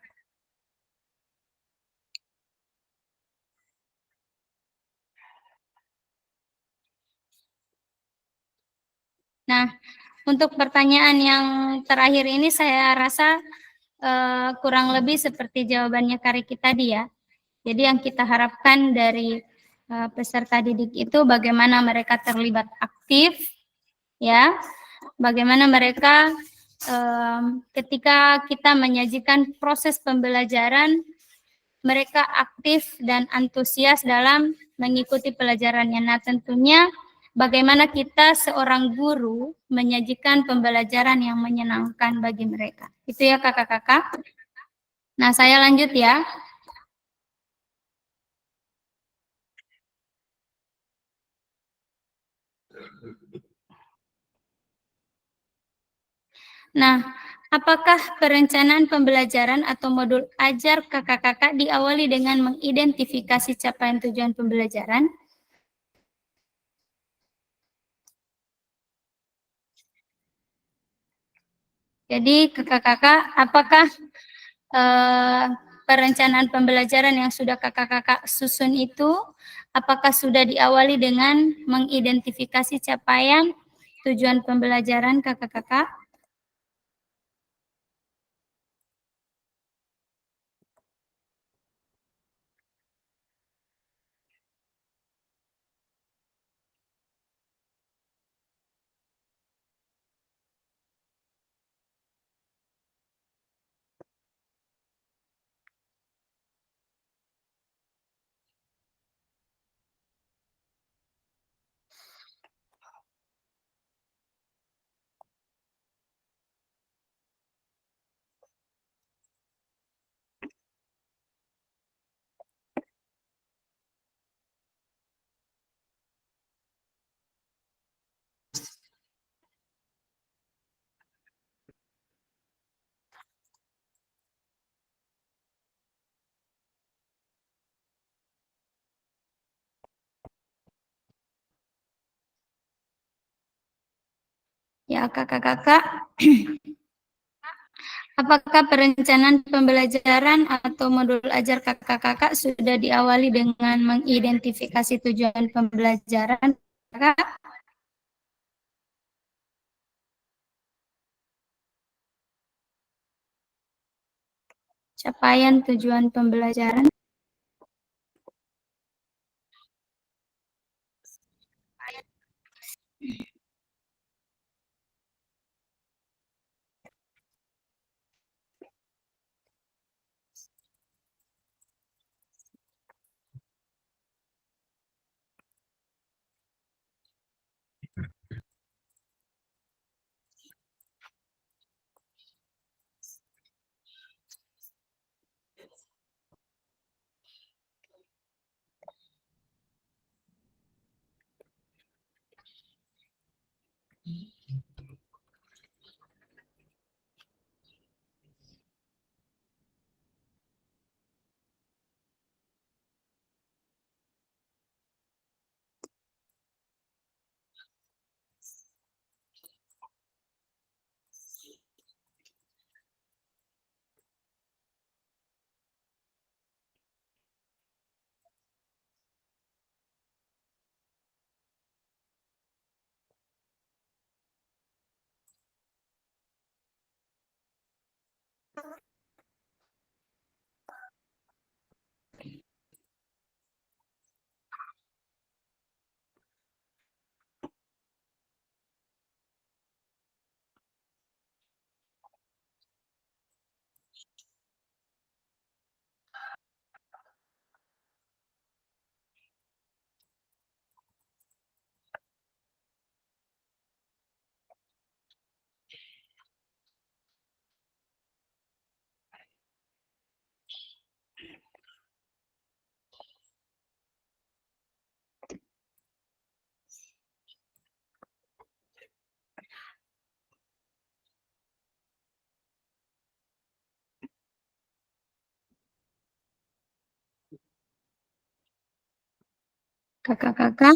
Nah, untuk pertanyaan yang terakhir ini saya rasa kurang lebih seperti jawabannya Kariki tadi ya. Jadi yang kita harapkan dari peserta didik itu bagaimana mereka terlibat aktif, ya, bagaimana mereka ketika kita menyajikan proses pembelajaran, mereka aktif dan antusias dalam mengikuti pelajarannya. Nah, tentunya bagaimana kita seorang guru menyajikan pembelajaran yang menyenangkan bagi mereka. Itu ya kakak-kakak. Nah, saya lanjut ya. Nah, apakah perencanaan pembelajaran atau modul ajar kakak-kakak diawali dengan mengidentifikasi capaian tujuan pembelajaran? Jadi kakak-kakak, apakah perencanaan pembelajaran yang sudah kakak-kakak susun itu, apakah sudah diawali dengan mengidentifikasi capaian tujuan pembelajaran kakak-kakak? Ya, kakak-kakak, apakah perencanaan pembelajaran atau modul ajar kakak-kakak sudah diawali dengan mengidentifikasi tujuan pembelajaran? Kakak? Capaian tujuan pembelajaran. Kakak-kakak,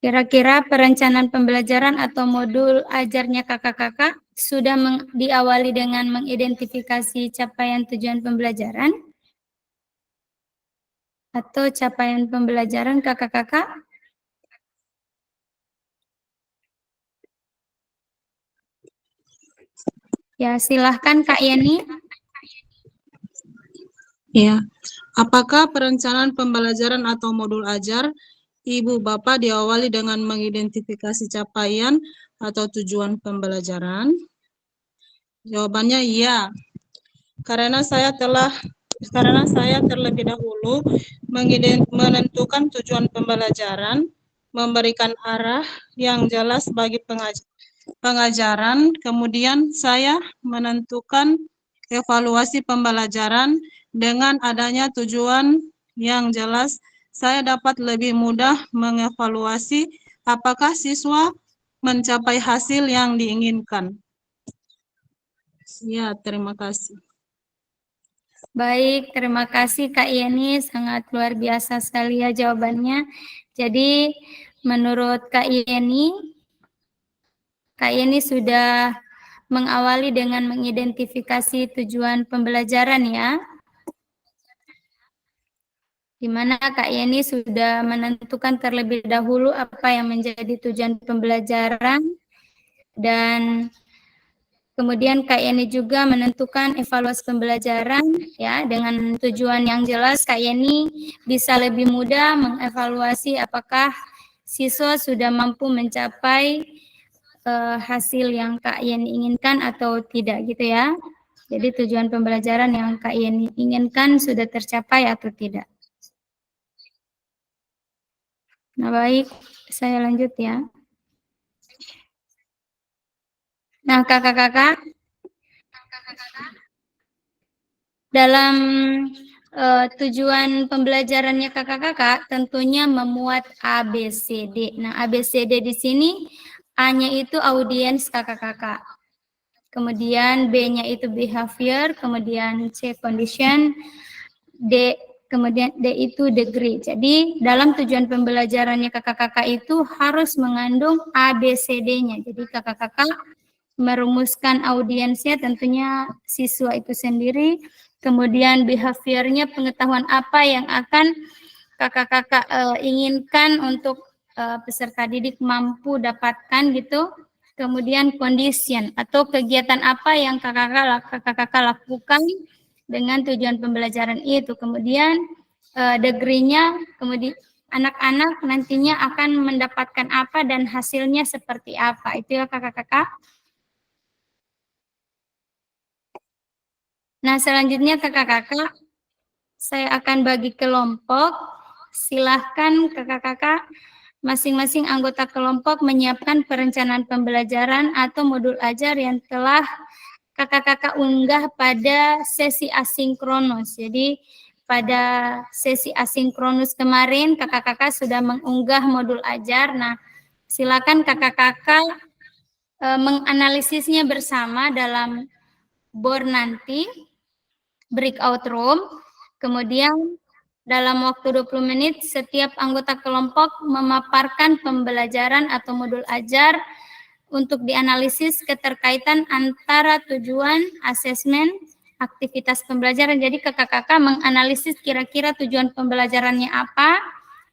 kira-kira perencanaan pembelajaran atau modul ajarnya kakak-kakak sudah diawali dengan mengidentifikasi capaian tujuan pembelajaran atau capaian pembelajaran kakak-kakak? Ya, silahkan Kak Yeni. Ya, apakah perencanaan pembelajaran atau modul ajar Ibu Bapak diawali dengan mengidentifikasi capaian atau tujuan pembelajaran? Jawabannya iya. Karena saya terlebih dahulu menentukan tujuan pembelajaran, memberikan arah yang jelas bagi pengajaran, kemudian saya menentukan evaluasi pembelajaran. Dengan adanya tujuan yang jelas, saya dapat lebih mudah mengevaluasi apakah siswa mencapai hasil yang diinginkan. Ya, terima kasih. Baik, terima kasih Kak Yeni, sangat luar biasa sekali ya jawabannya. Jadi menurut Kak Yeni sudah mengawali dengan mengidentifikasi tujuan pembelajaran ya. Di mana Kak Yeni sudah menentukan terlebih dahulu apa yang menjadi tujuan pembelajaran dan kemudian Kak Yeni juga menentukan evaluasi pembelajaran ya dengan tujuan yang jelas. Kak Yeni bisa lebih mudah mengevaluasi apakah siswa sudah mampu mencapai hasil yang Kak Yeni inginkan atau tidak gitu ya. Jadi tujuan pembelajaran yang Kak Yeni inginkan sudah tercapai atau tidak. Nah baik, saya lanjut ya. Nah kakak-kakak, dalam tujuan pembelajarannya kakak-kakak tentunya memuat ABCD. Nah ABCD di sini A-nya itu audiens kakak-kakak. Kemudian B-nya itu behavior, kemudian C condition, kemudian D itu degree. Jadi dalam tujuan pembelajarannya kakak-kakak itu harus mengandung ABCD-nya. Jadi kakak-kakak merumuskan audiensnya tentunya siswa itu sendiri, kemudian behaviornya pengetahuan apa yang akan kakak-kakak inginkan untuk peserta didik mampu dapatkan gitu. Kemudian condition atau kegiatan apa yang kakak-kakak lakukan dengan tujuan pembelajaran itu. Kemudian degree-nya, kemudian anak-anak nantinya akan mendapatkan apa dan hasilnya seperti apa. Itu ya kakak-kakak. Nah, selanjutnya kakak-kakak, saya akan bagi kelompok. Silahkan kakak-kakak masing-masing anggota kelompok menyiapkan perencanaan pembelajaran atau modul ajar yang telah kakak-kakak unggah pada sesi asinkronus. Jadi pada sesi asinkronus kemarin kakak-kakak sudah mengunggah modul ajar. Nah, silakan kakak-kakak menganalisisnya bersama dalam board nanti, breakout room. Kemudian dalam waktu 20 menit, setiap anggota kelompok memaparkan pembelajaran atau modul ajar untuk dianalisis keterkaitan antara tujuan, asesmen, aktivitas pembelajaran. Jadi kakak-kakak menganalisis kira-kira tujuan pembelajarannya apa,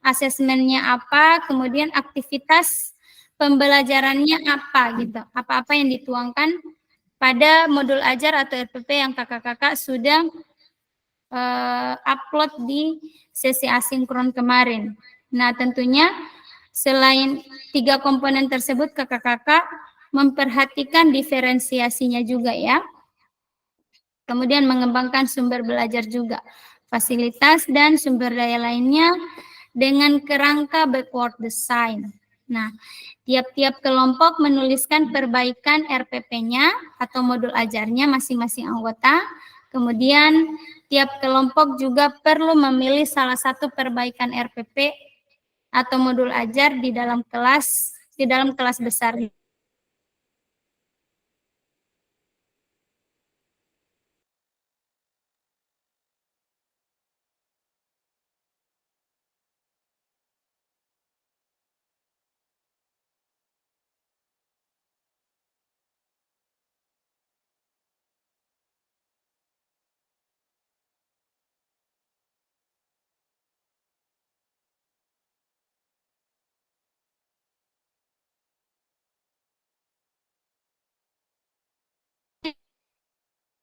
asesmennya apa, kemudian aktivitas pembelajarannya apa gitu. Apa-apa yang dituangkan pada modul ajar atau RPP yang kakak-kakak sudah upload di sesi asinkron kemarin. Nah, tentunya selain 3 komponen tersebut, kakak-kakak memperhatikan diferensiasinya juga ya. Kemudian mengembangkan sumber belajar juga, fasilitas dan sumber daya lainnya dengan kerangka backward design. Nah, tiap-tiap kelompok menuliskan perbaikan RPP-nya atau modul ajarnya masing-masing anggota. Kemudian tiap kelompok juga perlu memilih salah satu perbaikan RPP atau modul ajar di dalam kelas besar.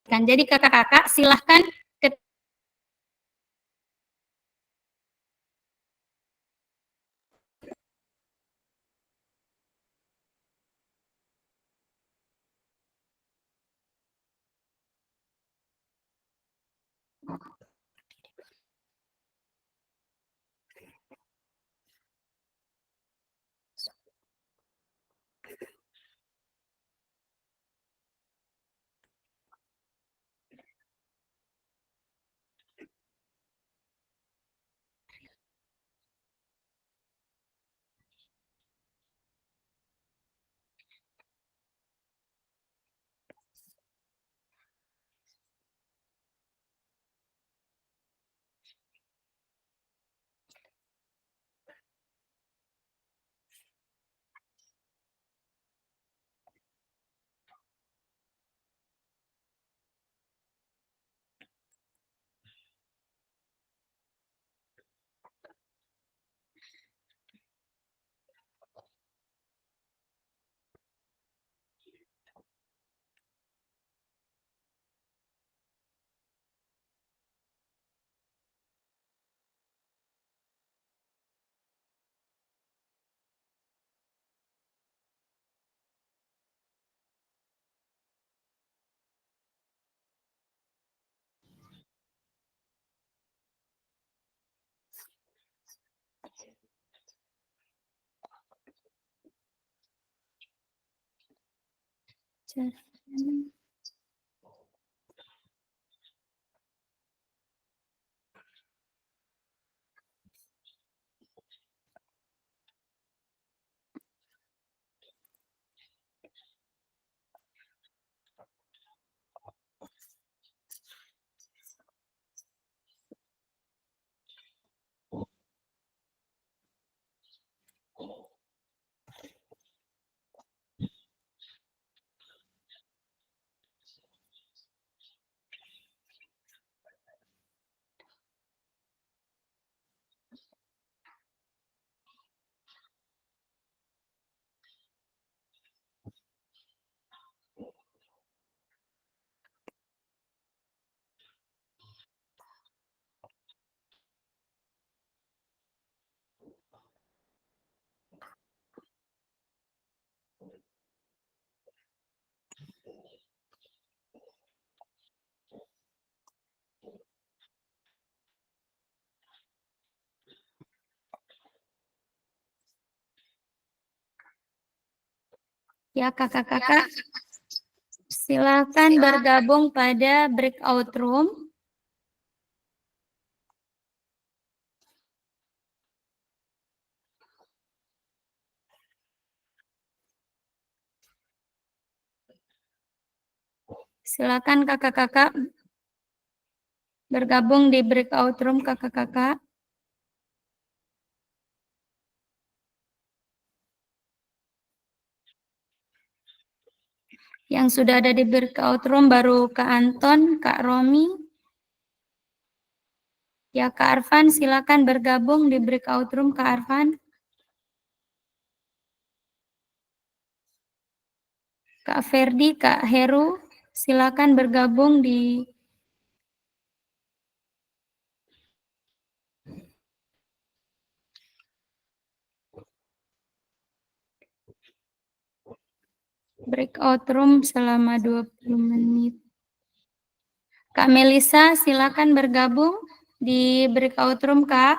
Jadi kakak-kakak silahkan Ya, kakak-kakak, silakan bergabung pada breakout room. Silakan kakak-kakak bergabung di breakout room, kakak-kakak. Yang sudah ada di breakout room baru Kak Anton, Kak Romi. Ya, Kak Arfan, silakan bergabung di breakout room, Kak Arfan. Kak Ferdi, Kak Heru, silakan bergabung di breakout room selama 20 menit. Kak Melisa, silakan bergabung di breakout room, Kak.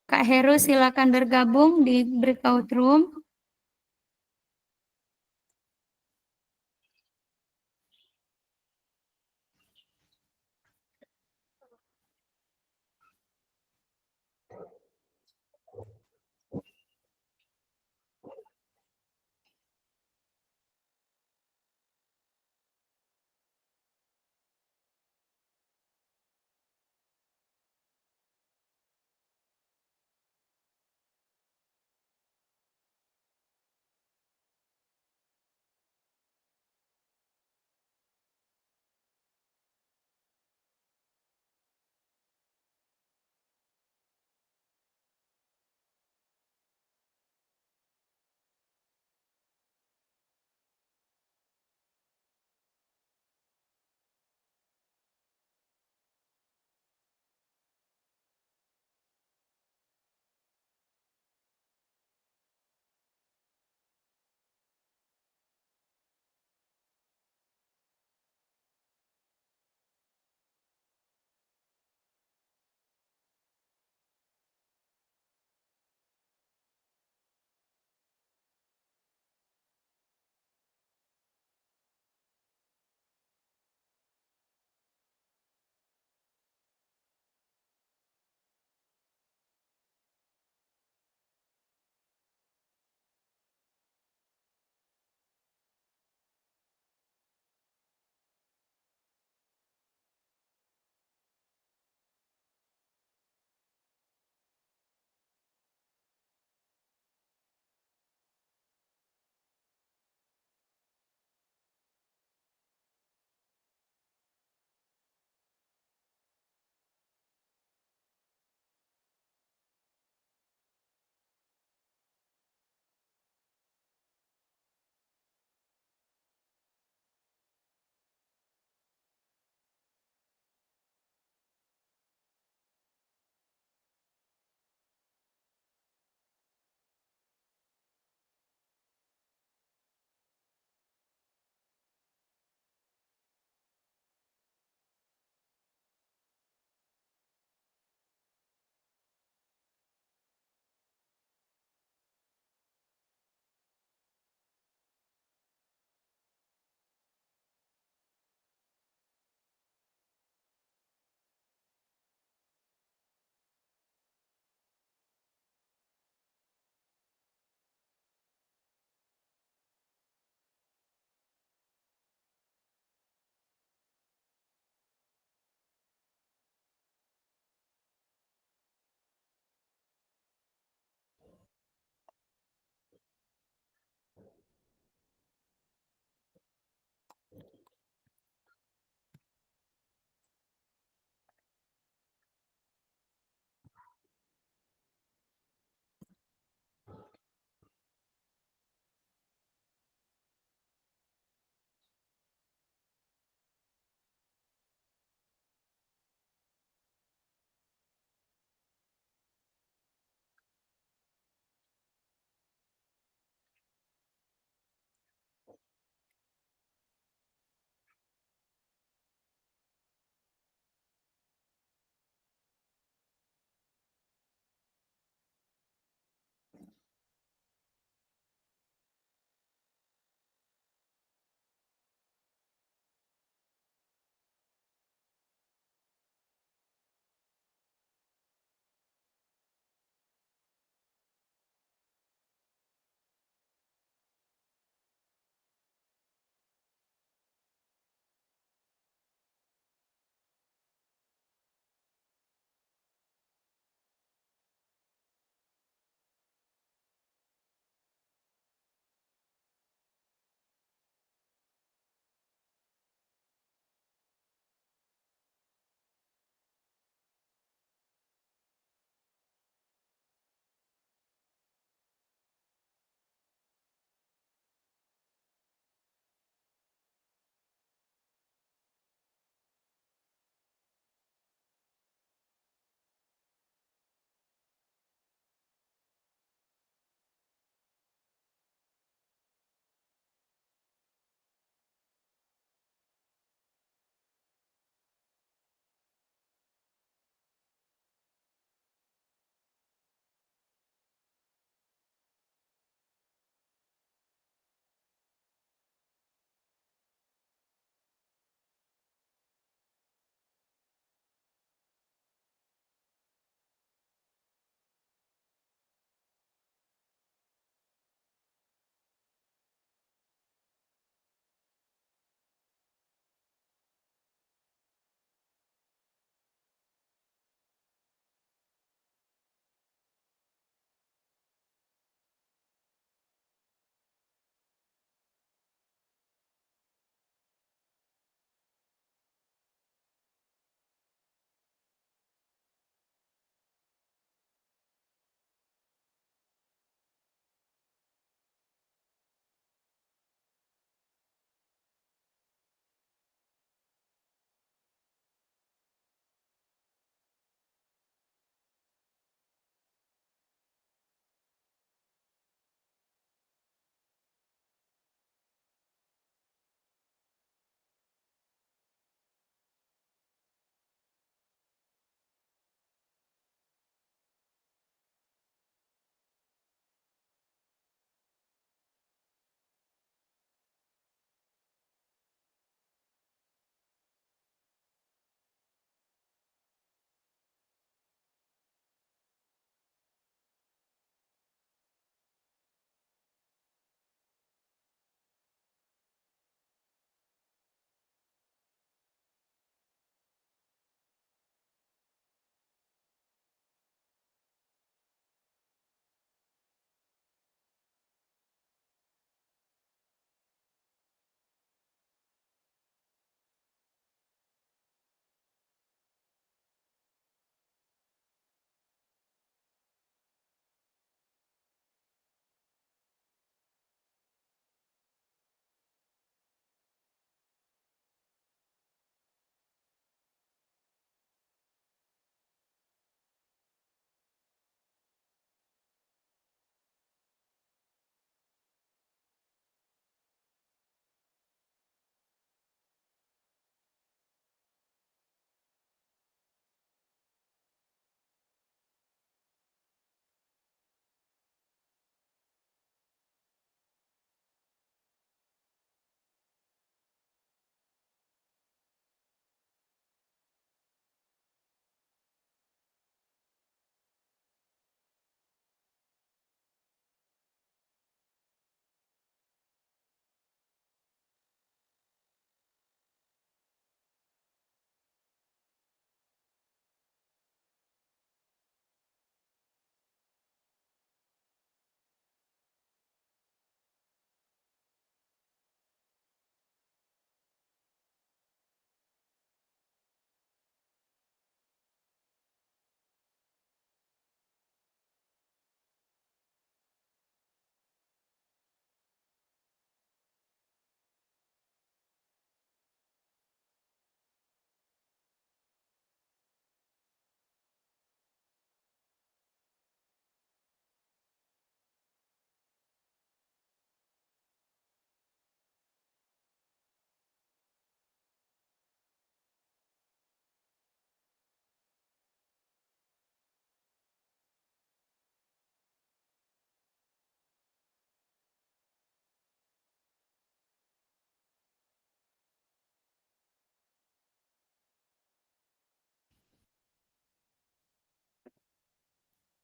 Kak Heru, silakan bergabung di breakout room.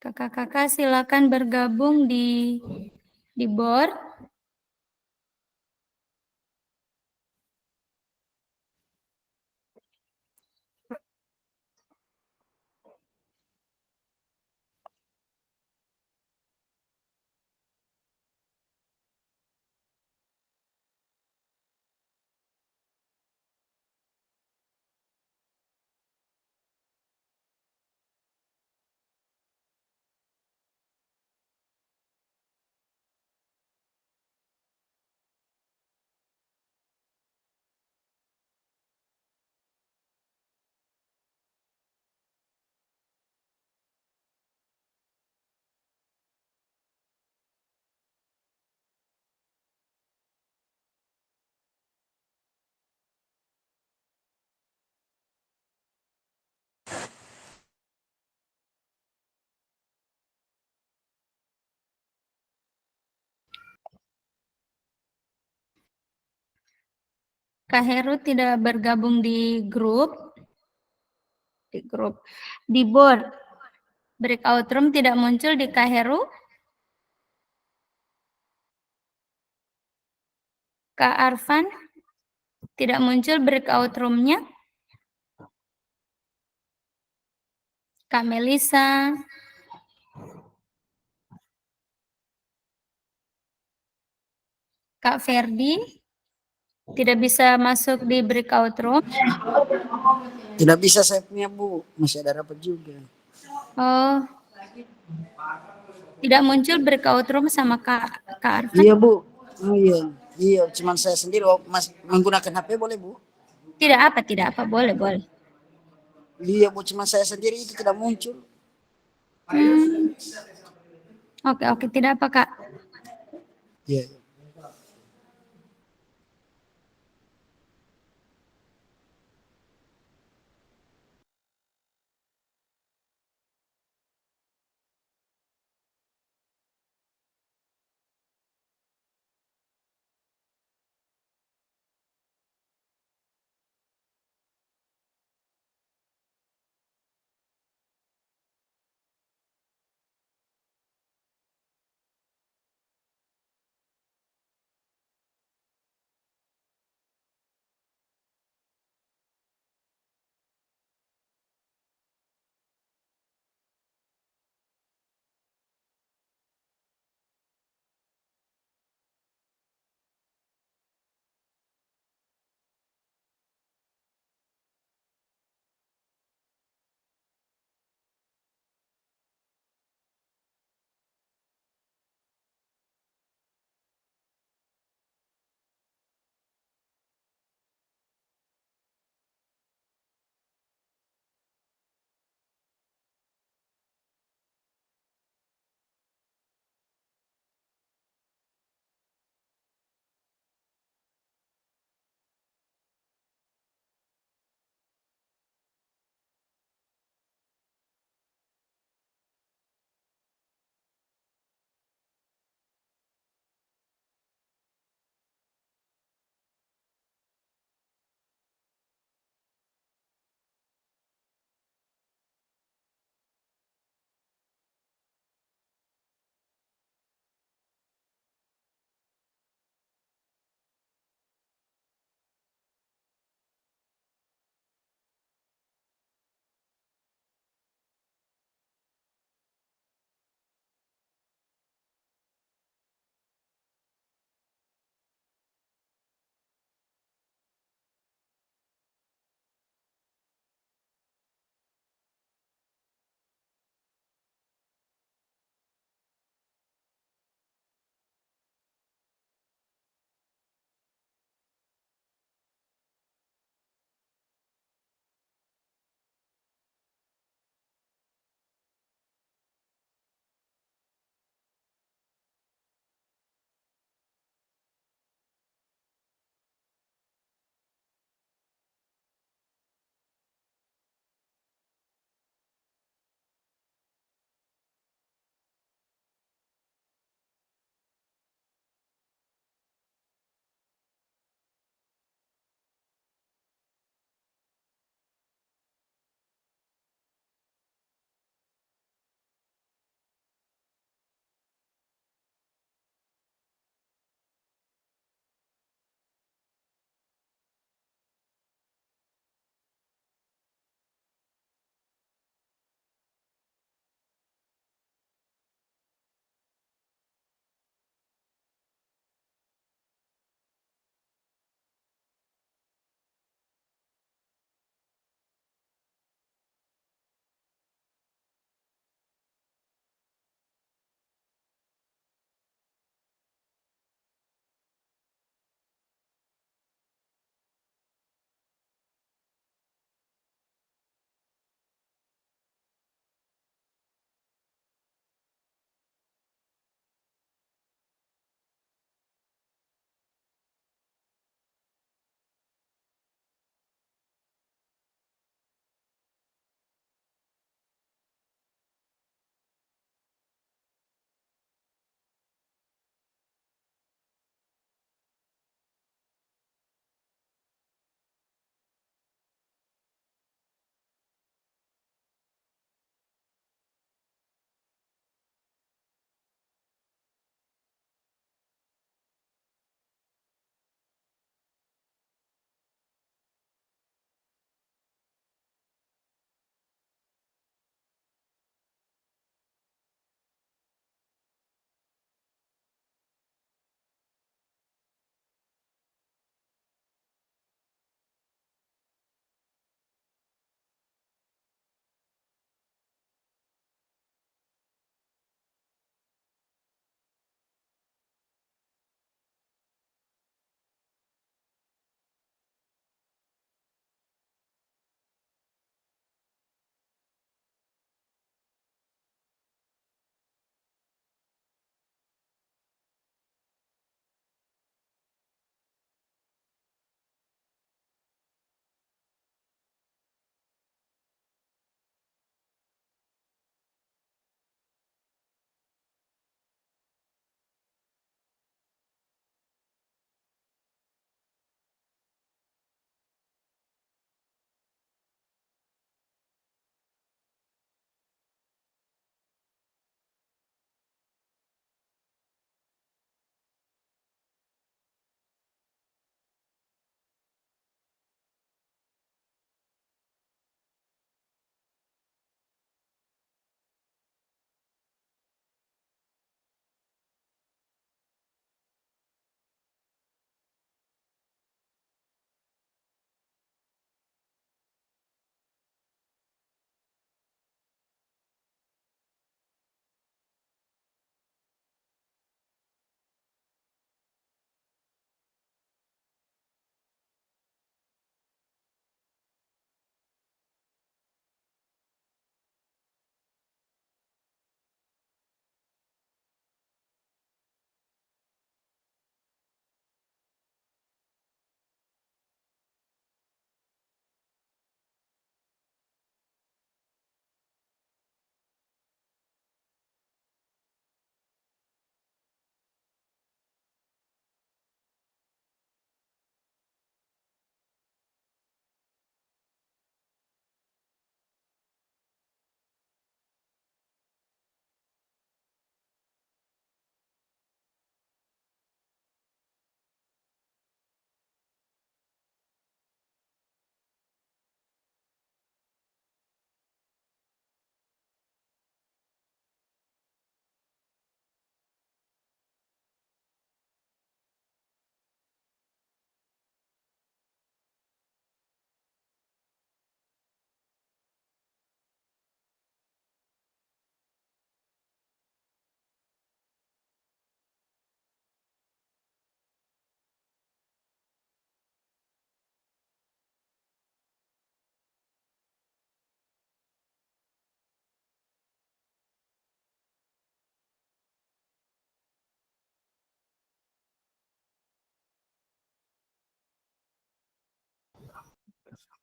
Kakak-kakak silakan bergabung di board. Kak Heru tidak bergabung di grup. Di board. Breakout room tidak muncul di Kak Heru. Kak Arfan tidak muncul breakout room-nya. Kak Melisa. Kak Ferdi tidak bisa masuk di breakout room. Tidak bisa saya punya Bu, masih ada rapat juga. Oh, tidak muncul breakout room sama Kak Arfan. Iya Bu, oh, iya, cuman saya sendiri menggunakan HP boleh Bu? Tidak apa, boleh. Iya Bu, cuman saya sendiri itu tidak muncul. Oke, tidak apa Kak. Iya.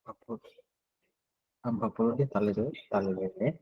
40 di tali lele.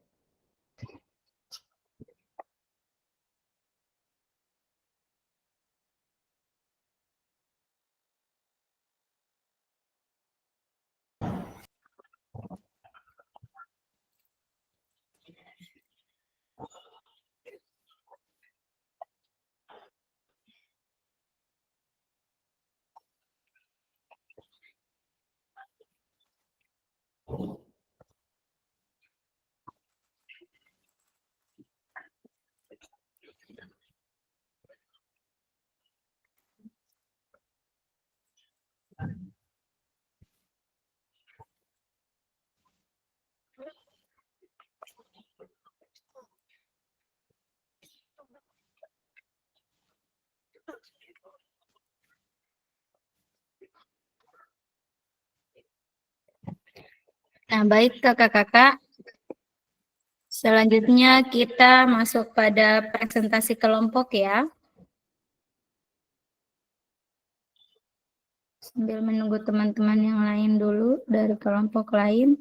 Nah, baik kakak-kakak. Selanjutnya kita masuk pada presentasi kelompok ya. Sambil menunggu teman-teman yang lain dulu dari kelompok lain.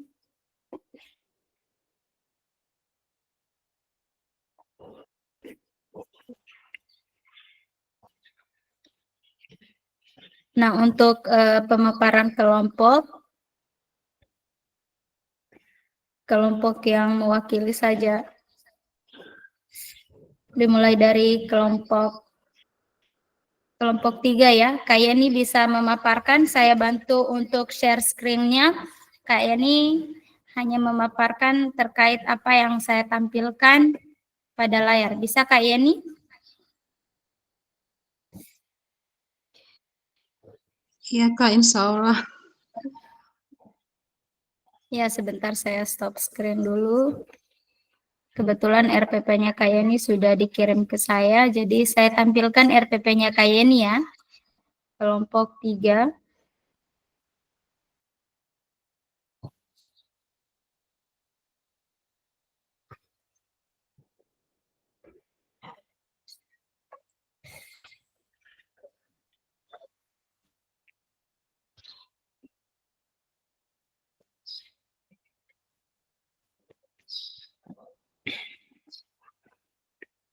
Nah, untuk pemaparan kelompok yang mewakili saja. Dimulai dari kelompok 3 ya. Kak Yani bisa memaparkan, saya bantu untuk share screen-nya. Kak Yani hanya memaparkan terkait apa yang saya tampilkan pada layar. Bisa Kak Yani? Iya Kak, insya Allah. Ya, sebentar saya stop screen dulu. Kebetulan RPP-nya Kak Yani sudah dikirim ke saya, jadi saya tampilkan RPP-nya Kak Yani ya. Kelompok 3.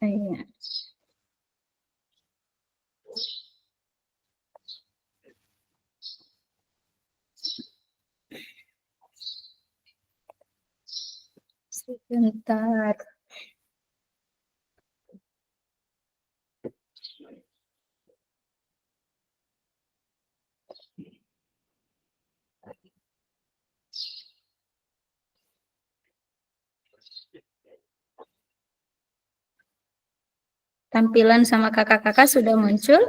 Iya. Sebentar. Tampilan sama kakak-kakak sudah muncul.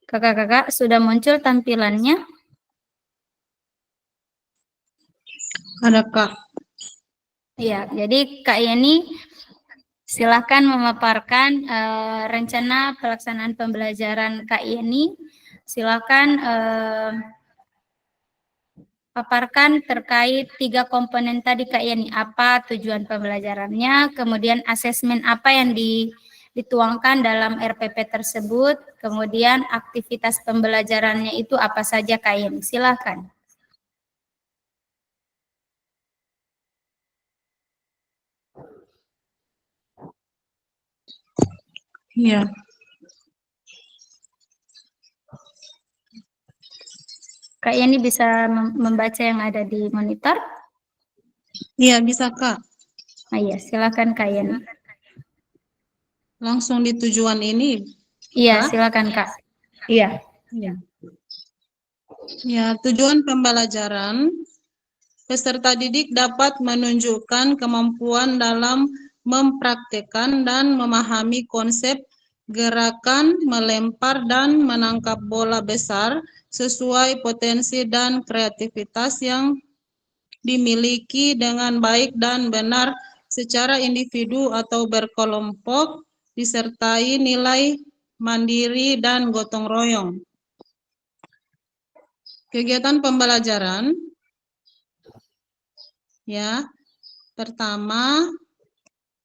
Kakak-kakak sudah muncul tampilannya. Ada Kak. Ya, jadi Kak Yani silakan memaparkan rencana pelaksanaan pembelajaran Kak Yani. Silakan paparkan terkait 3 komponen tadi Kak Yani. Apa tujuan pembelajarannya, kemudian asesmen apa yang dituangkan dalam RPP tersebut, kemudian aktivitas pembelajarannya itu apa saja Kak Yani. Silakan. Iya. Kak Yani bisa membaca yang ada di monitor? Iya, bisa Kak. Ah, iya, silakan Kak Yani. Langsung di tujuan ini. Iya, Kak? silakan Kak. Iya. Iya. Ya, tujuan pembelajaran peserta didik dapat menunjukkan kemampuan dalam mempraktekkan dan memahami konsep gerakan melempar dan menangkap bola besar sesuai potensi dan kreativitas yang dimiliki dengan baik dan benar secara individu atau berkelompok, disertai nilai mandiri dan gotong royong. Kegiatan pembelajaran, ya, pertama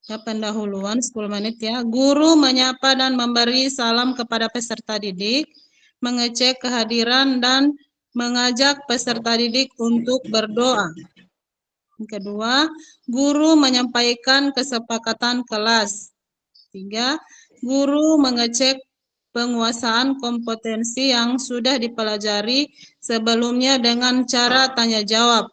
Ya, pendahuluan 10 menit ya. Guru menyapa dan memberi salam kepada peserta didik, mengecek kehadiran dan mengajak peserta didik untuk berdoa. Yang kedua, guru menyampaikan kesepakatan kelas. 3, guru mengecek penguasaan kompetensi yang sudah dipelajari sebelumnya dengan cara tanya jawab.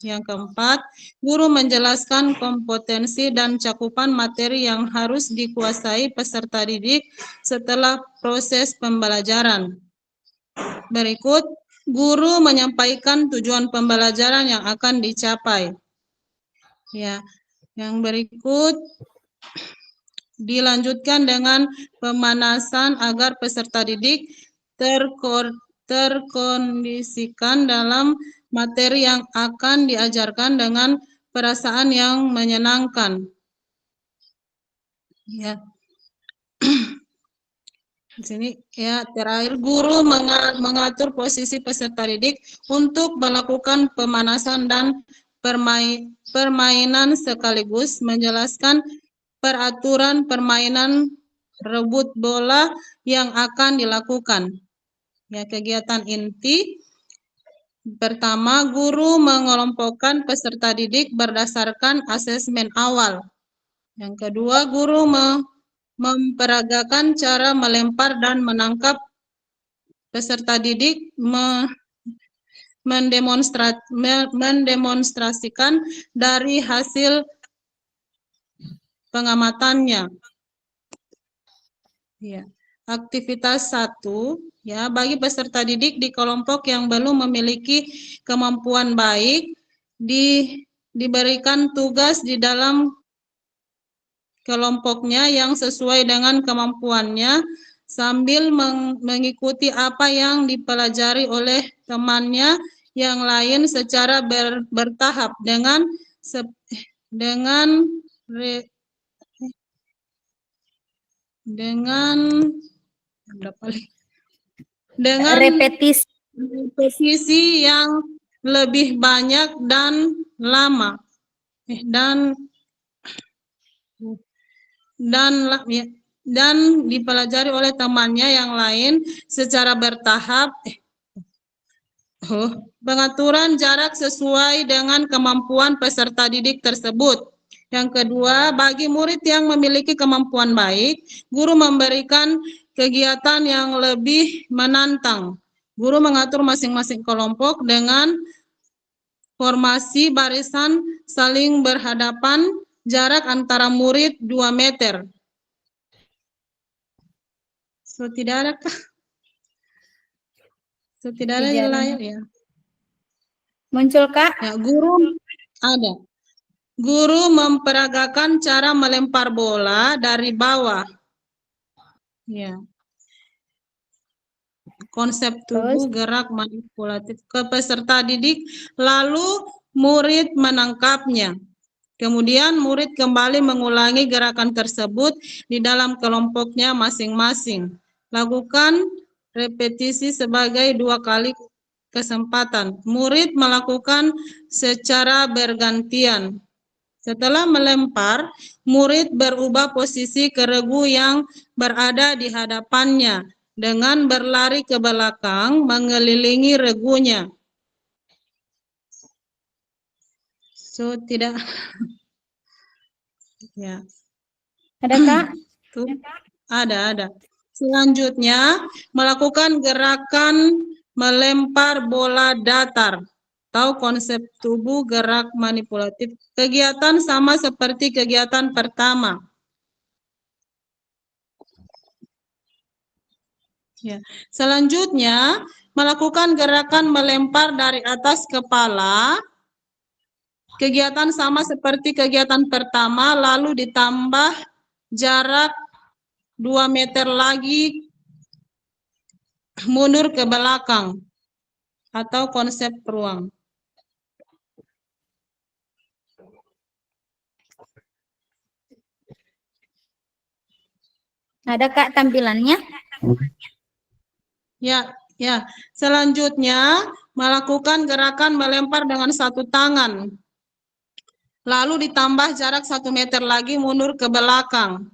Yang keempat, guru menjelaskan kompetensi dan cakupan materi yang harus dikuasai peserta didik setelah proses pembelajaran. Berikut, guru menyampaikan tujuan pembelajaran yang akan dicapai. Ya, yang berikut dilanjutkan dengan pemanasan agar peserta didik terkondisikan dalam materi yang akan diajarkan dengan perasaan yang menyenangkan. Ya. Di sini ya, terakhir guru mengatur posisi peserta didik untuk melakukan pemanasan dan permainan sekaligus menjelaskan peraturan permainan rebut bola yang akan dilakukan. Ya, kegiatan inti pertama, guru mengelompokkan peserta didik berdasarkan asesmen awal. Yang kedua, guru memperagakan cara melempar dan menangkap peserta didik, mendemonstrasikan dari hasil pengamatannya. Ya. Aktivitas 1, ya, bagi peserta didik di kelompok yang belum memiliki kemampuan baik, diberikan tugas di dalam kelompoknya yang sesuai dengan kemampuannya sambil mengikuti apa yang dipelajari oleh temannya yang lain secara bertahap dengan repetisi yang lebih banyak dan lama dan dipelajari oleh temannya yang lain secara bertahap. Pengaturan jarak sesuai dengan kemampuan peserta didik tersebut. Yang kedua, bagi murid yang memiliki kemampuan baik, guru memberikan kegiatan yang lebih menantang. Guru mengatur masing-masing kelompok dengan formasi barisan saling berhadapan, jarak antara murid 2 meter. So, tidak ada kah? So, tidak ada di layar ya. Muncul, Kak? Ya, guru ada. Guru memperagakan cara melempar bola dari bawah. Ya. Konsep tubuh, gerak manipulatif ke peserta didik, lalu murid menangkapnya. Kemudian murid kembali mengulangi gerakan tersebut di dalam kelompoknya masing-masing. Lakukan repetisi sebagai 2 kali kesempatan. Murid melakukan secara bergantian. Setelah melempar, murid berubah posisi ke regu yang berada di hadapannya dengan berlari ke belakang mengelilingi regunya. So, tidak. Ya. Ada, Kak? Tuh. Ada. Selanjutnya, melakukan gerakan melempar bola datar. Tahu konsep tubuh, gerak manipulatif. Kegiatan sama seperti kegiatan pertama. Ya. Selanjutnya, melakukan gerakan melempar dari atas kepala. Kegiatan sama seperti kegiatan pertama, lalu ditambah jarak 2 meter lagi mundur ke belakang atau konsep ruang. Ada, Kak, tampilannya? Ya. Selanjutnya, melakukan gerakan melempar dengan 1 tangan. lalu ditambah jarak 1 meter lagi mundur ke belakang.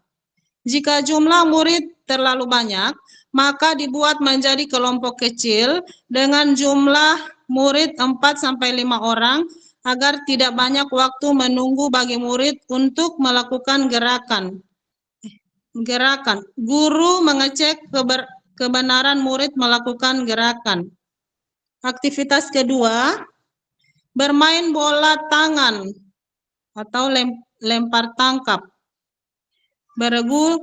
Jika jumlah murid terlalu banyak, maka dibuat menjadi kelompok kecil dengan jumlah murid 4-5 orang agar tidak banyak waktu menunggu bagi murid untuk melakukan gerakan. Guru mengecek kebenaran murid melakukan gerakan. Aktivitas kedua, bermain bola tangan atau lempar tangkap. Beregu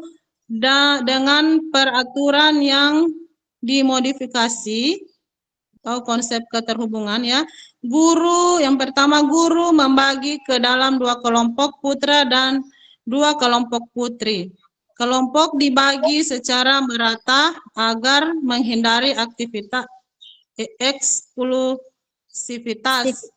dengan peraturan yang dimodifikasi atau konsep keterhubungan ya. Yang pertama guru membagi ke dalam 2 kelompok putra dan 2 kelompok putri. Kelompok dibagi secara merata agar menghindari aktivitas eksklusivitas.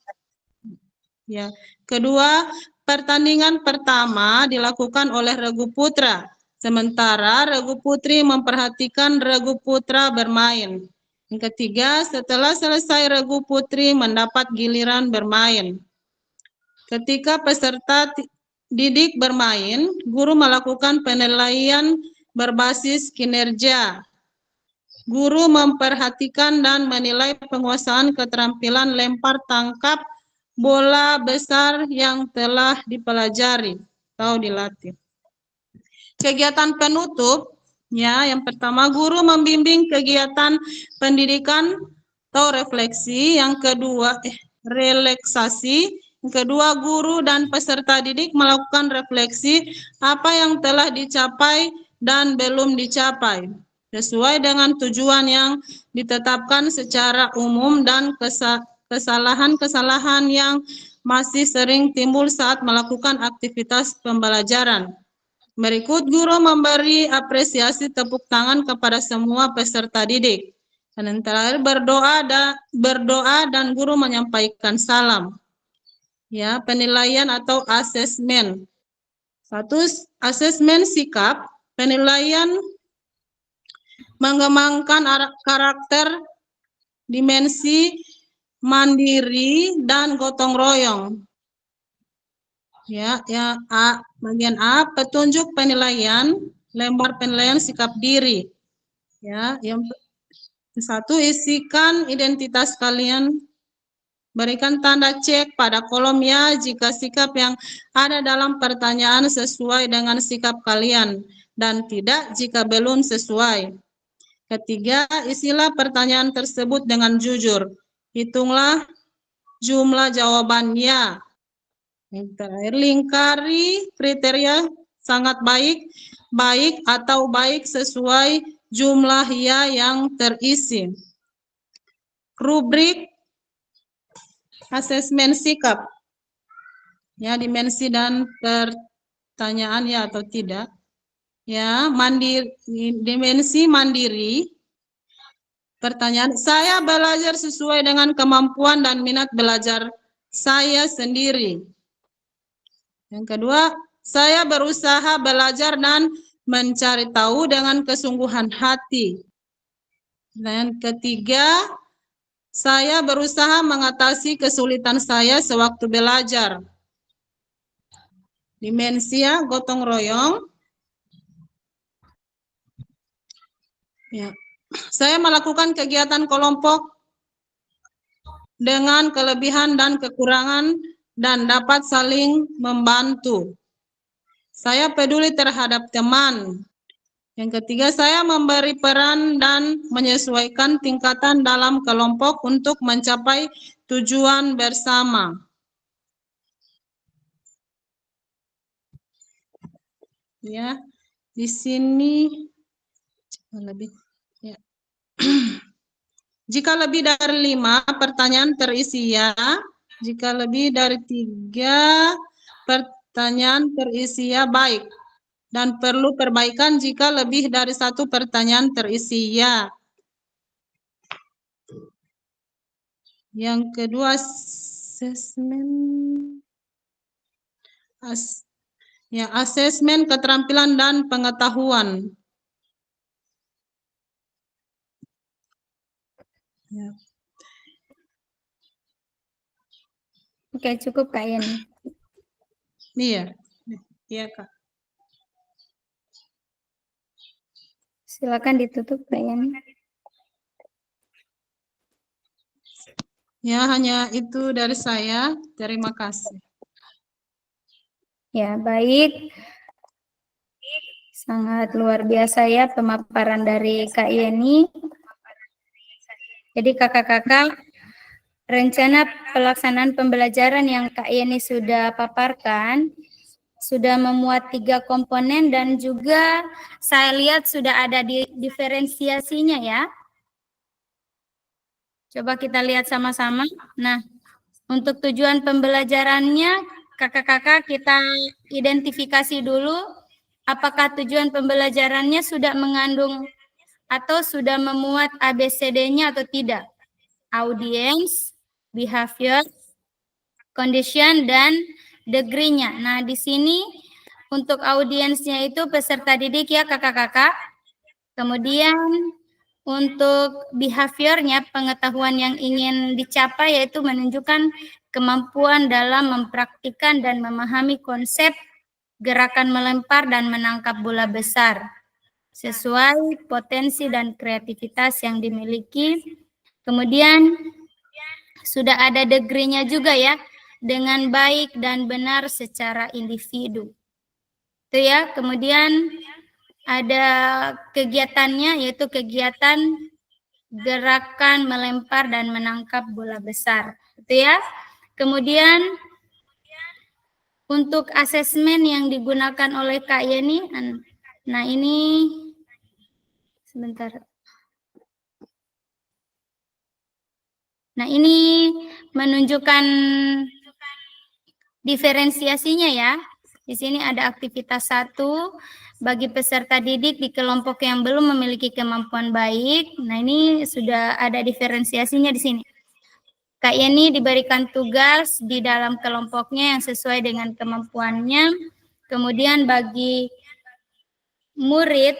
Ya. Kedua, pertandingan pertama dilakukan oleh regu putra, sementara regu putri memperhatikan regu putra bermain. Yang ketiga, setelah selesai regu putri mendapat giliran bermain. Ketika peserta didik bermain, guru melakukan penilaian berbasis kinerja. Guru memperhatikan dan menilai penguasaan keterampilan lempar tangkap bola besar yang telah dipelajari atau dilatih. Kegiatan penutup, ya, yang pertama guru membimbing kegiatan pendidikan atau refleksi, yang kedua relaksasi, yang kedua guru dan peserta didik melakukan refleksi apa yang telah dicapai dan belum dicapai sesuai dengan tujuan yang ditetapkan secara umum dan kesalahan-kesalahan yang masih sering timbul saat melakukan aktivitas pembelajaran. Berikut guru memberi apresiasi tepuk tangan kepada semua peserta didik. Dan yang terakhir berdoa dan guru menyampaikan salam. Ya, penilaian atau asesmen. 1. Asesmen sikap, penilaian mengembangkan karakter, dimensi mandiri dan gotong royong. Ya, bagian A, petunjuk penilaian, lembar penilaian sikap diri. Ya, yang 1, isikan identitas kalian. Berikan tanda cek pada kolom ya jika sikap yang ada dalam pertanyaan sesuai dengan sikap kalian dan tidak jika belum sesuai. Ketiga, isilah pertanyaan tersebut dengan jujur. Hitunglah jumlah jawabannya. Yang terakhir, lingkari kriteria sangat baik, baik atau baik sesuai jumlah ya yang terisi. Rubrik asesmen sikap. Ya, dimensi dan pertanyaan ya atau tidak. Ya, dimensi mandiri. Pertanyaan, saya belajar sesuai dengan kemampuan dan minat belajar saya sendiri. Yang kedua, saya berusaha belajar dan mencari tahu dengan kesungguhan hati. Dan ketiga, saya berusaha mengatasi kesulitan saya sewaktu belajar. Dimensi ya, gotong royong. Ya. Saya melakukan kegiatan kelompok dengan kelebihan dan kekurangan dan dapat saling membantu. Saya peduli terhadap teman. Yang ketiga, saya memberi peran dan menyesuaikan tingkatan dalam kelompok untuk mencapai tujuan bersama. Ya, di sini lebih ya. Jika lebih dari 5 pertanyaan terisi ya. Jika lebih dari 3 pertanyaan terisi ya baik. Dan perlu perbaikan jika lebih dari 1 pertanyaan terisi ya. Yang kedua, asesmen asesmen keterampilan dan pengetahuan. Ya. Oke, cukup Kak Yani. Iya. Iya, Kak. Silakan ditutup, Kak Yani. Ya, hanya itu dari saya. Terima kasih. Ya, baik. Sangat luar biasa ya pemaparan dari Kak Yeni. Jadi kakak-kakak, rencana pelaksanaan pembelajaran yang Kak Yeni sudah paparkan sudah memuat 3 komponen dan juga saya lihat sudah ada diferensiasinya ya. Coba kita lihat sama-sama. Nah, untuk tujuan pembelajarannya, kakak-kakak kita identifikasi dulu apakah tujuan pembelajarannya sudah mengandung atau sudah memuat ABCD-nya atau tidak. Audience, behavior, condition, dan degree-nya. Nah, di sini untuk audiensnya itu peserta didik ya kakak-kakak. Kemudian untuk behaviornya, pengetahuan yang ingin dicapai yaitu menunjukkan kemampuan dalam mempraktikkan dan memahami konsep gerakan melempar dan menangkap bola besar sesuai potensi dan kreativitas yang dimiliki. Kemudian sudah ada degree-nya juga ya, dengan baik dan benar secara individu. Itu ya, kemudian ada kegiatannya yaitu kegiatan gerakan melempar dan menangkap bola besar. Itu ya. Kemudian untuk asesmen yang digunakan oleh Kak Yeni, nah ini sebentar. Nah, ini menunjukkan diferensiasinya ya. Di sini ada aktivitas 1 bagi peserta didik di kelompok yang belum memiliki kemampuan baik. Nah, ini sudah ada diferensiasinya di sini. Kak Yeni diberikan tugas di dalam kelompoknya yang sesuai dengan kemampuannya. Kemudian bagi murid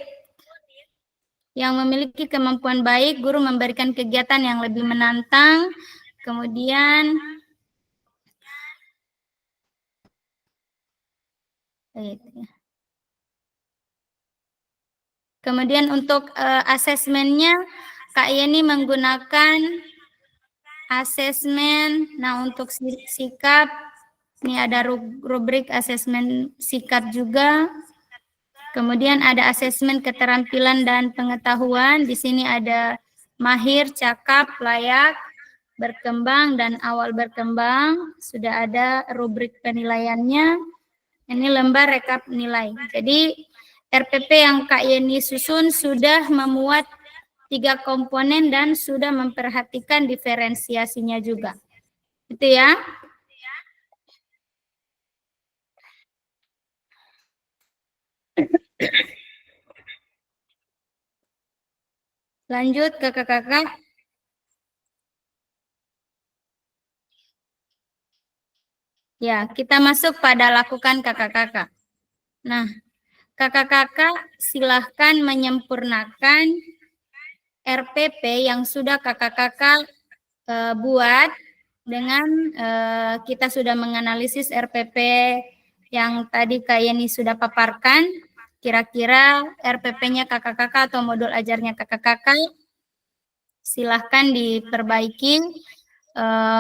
yang memiliki kemampuan baik, guru memberikan kegiatan yang lebih menantang. Kemudian untuk asesmennya, Kak Yeni menggunakan asesmen. Nah, untuk sikap, ini ada rubrik asesmen sikap juga. Kemudian ada asesmen keterampilan dan pengetahuan. Di sini ada mahir, cakap, layak, berkembang, dan awal berkembang. Sudah ada rubrik penilaiannya. Ini lembar rekap nilai. Jadi RPP yang Kak Yeni susun sudah memuat 3 komponen dan sudah memperhatikan diferensiasinya juga. Itu ya. Lanjut kakak-kakak. Ya, kita masuk pada lakukan kakak-kakak. Nah, kakak-kakak silahkan menyempurnakan RPP yang sudah kakak-kakak buat dengan kita sudah menganalisis RPP yang tadi Kak Yeni sudah paparkan. Kira-kira RPP-nya kakak-kakak atau modul ajarnya kakak-kakak silahkan diperbaiki.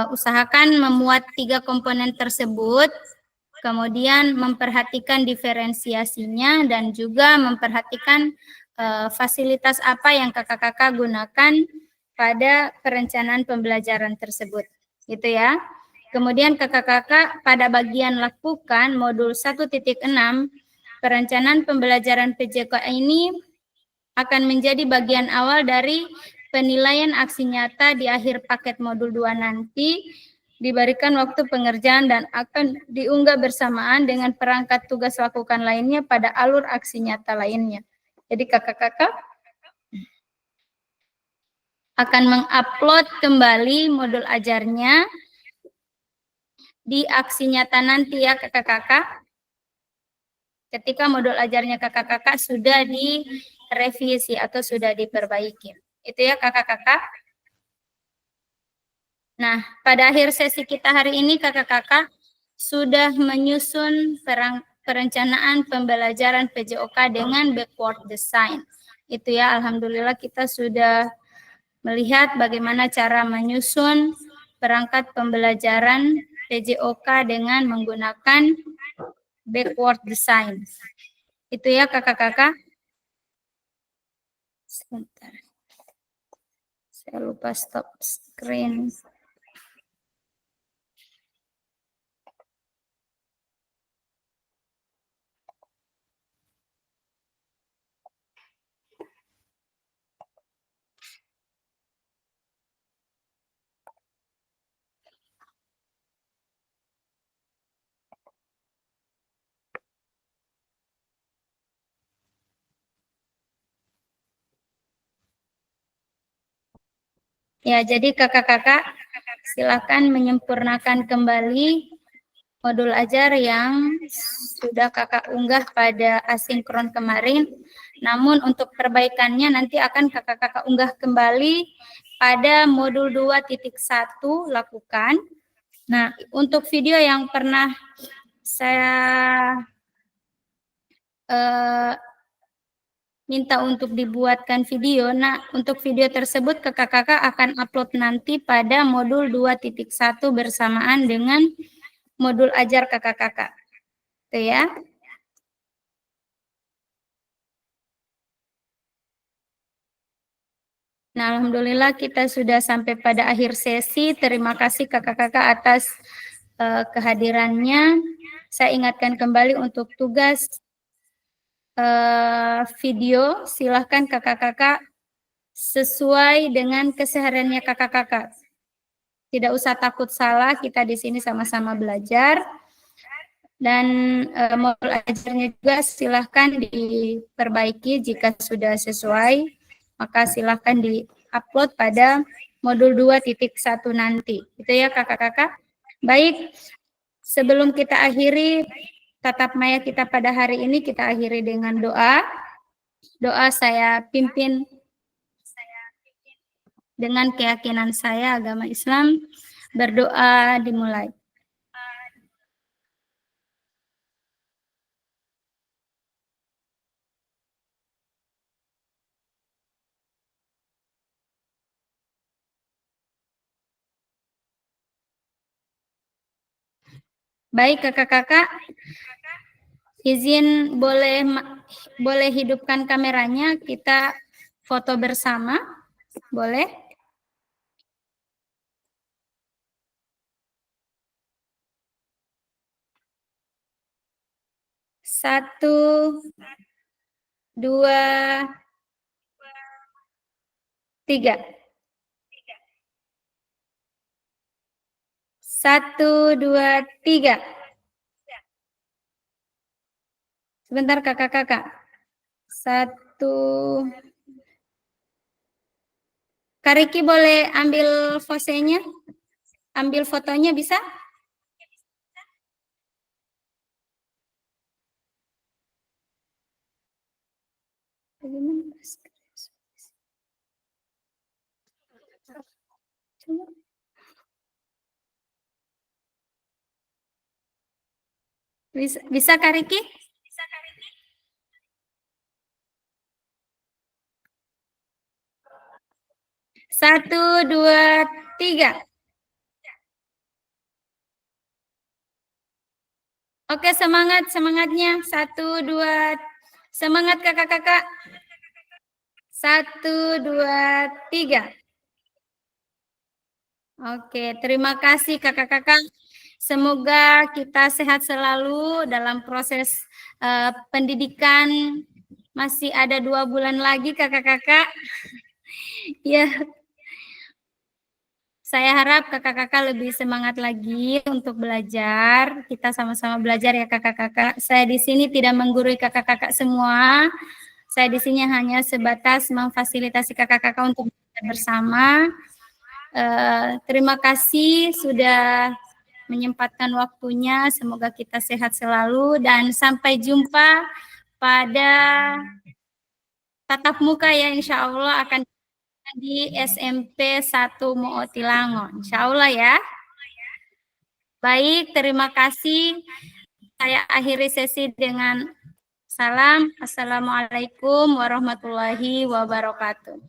Usahakan memuat 3 komponen tersebut, kemudian memperhatikan diferensiasinya dan juga memperhatikan fasilitas apa yang kakak-kakak gunakan pada perencanaan pembelajaran tersebut. Gitu ya. Kemudian kakak-kakak pada bagian lakukan modul 1.6, perencanaan pembelajaran PJK ini akan menjadi bagian awal dari penilaian aksi nyata di akhir paket modul 2 nanti. Diberikan waktu pengerjaan dan akan diunggah bersamaan dengan perangkat tugas lakukan lainnya pada alur aksi nyata lainnya. Jadi kakak-kakak akan mengupload kembali modul ajarnya di aksi nyata nanti ya kakak-kakak. Ketika modul ajarnya kakak-kakak sudah direvisi atau sudah diperbaiki. Itu ya kakak-kakak. Nah, pada akhir sesi kita hari ini kakak-kakak sudah menyusun perencanaan pembelajaran PJOK dengan backward design. Itu ya, alhamdulillah kita sudah melihat bagaimana cara menyusun perangkat pembelajaran PJOK dengan menggunakan backward design. Itu ya kakak-kakak. Sebentar. Saya lupa stop screen. Ya, jadi kakak-kakak silakan menyempurnakan kembali modul ajar yang sudah kakak unggah pada asinkron kemarin. Namun untuk perbaikannya nanti akan kakak-kakak unggah kembali pada modul 2.1 lakukan. Nah, untuk video yang pernah saya minta untuk dibuatkan video. Nah, untuk video tersebut kakak-kakak akan upload nanti pada modul 2.1 bersamaan dengan modul ajar kakak-kakak. Itu ya. Nah, alhamdulillah kita sudah sampai pada akhir sesi. Terima kasih kakak-kakak atas kehadirannya. Saya ingatkan kembali untuk tugas video, silahkan kakak-kakak sesuai dengan kesehariannya kakak-kakak. Tidak usah takut salah, kita di sini sama-sama belajar. Dan modul ajarnya juga silahkan diperbaiki jika sudah sesuai, maka silahkan di-upload pada modul 2.1 nanti. Itu ya kakak-kakak. Baik, sebelum kita akhiri tatap maya kita pada hari ini, kita akhiri dengan doa. Doa saya pimpin dengan keyakinan saya agama Islam. Berdoa dimulai. Baik kakak-kakak, izin boleh hidupkan kameranya, kita foto bersama, boleh? Satu, dua, tiga. Satu, dua, tiga. Sebentar kakak-kakak. Satu. Kak Riki boleh ambil posenya? Ambil fotonya bisa? Bisa Kak Riki? Satu, dua, tiga. Oke, semangatnya. Satu, dua, semangat kakak-kakak. Satu, dua, tiga. Oke, terima kasih kakak-kakak. Semoga kita sehat selalu dalam proses pendidikan. Masih ada 2 bulan lagi kakak-kakak. Ya, saya harap kakak-kakak lebih semangat lagi untuk belajar. Kita sama-sama belajar ya kakak-kakak. Saya di sini tidak menggurui kakak-kakak semua. Saya di sini hanya sebatas memfasilitasi kakak-kakak untuk belajar bersama. Terima kasih sudah menyempatkan waktunya. Semoga kita sehat selalu dan sampai jumpa pada tatap muka ya, insya Allah akan di SMP 1 Mo'otilango. Insya Allah ya. Baik, terima kasih. Saya akhiri sesi dengan salam. Assalamualaikum warahmatullahi wabarakatuh.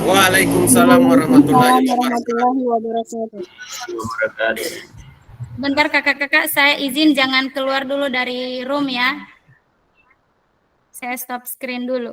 Waalaikumsalam warahmatullahi wabarakatuh. Bentar kakak-kakak, saya izin jangan keluar dulu dari room ya. Saya stop screen dulu.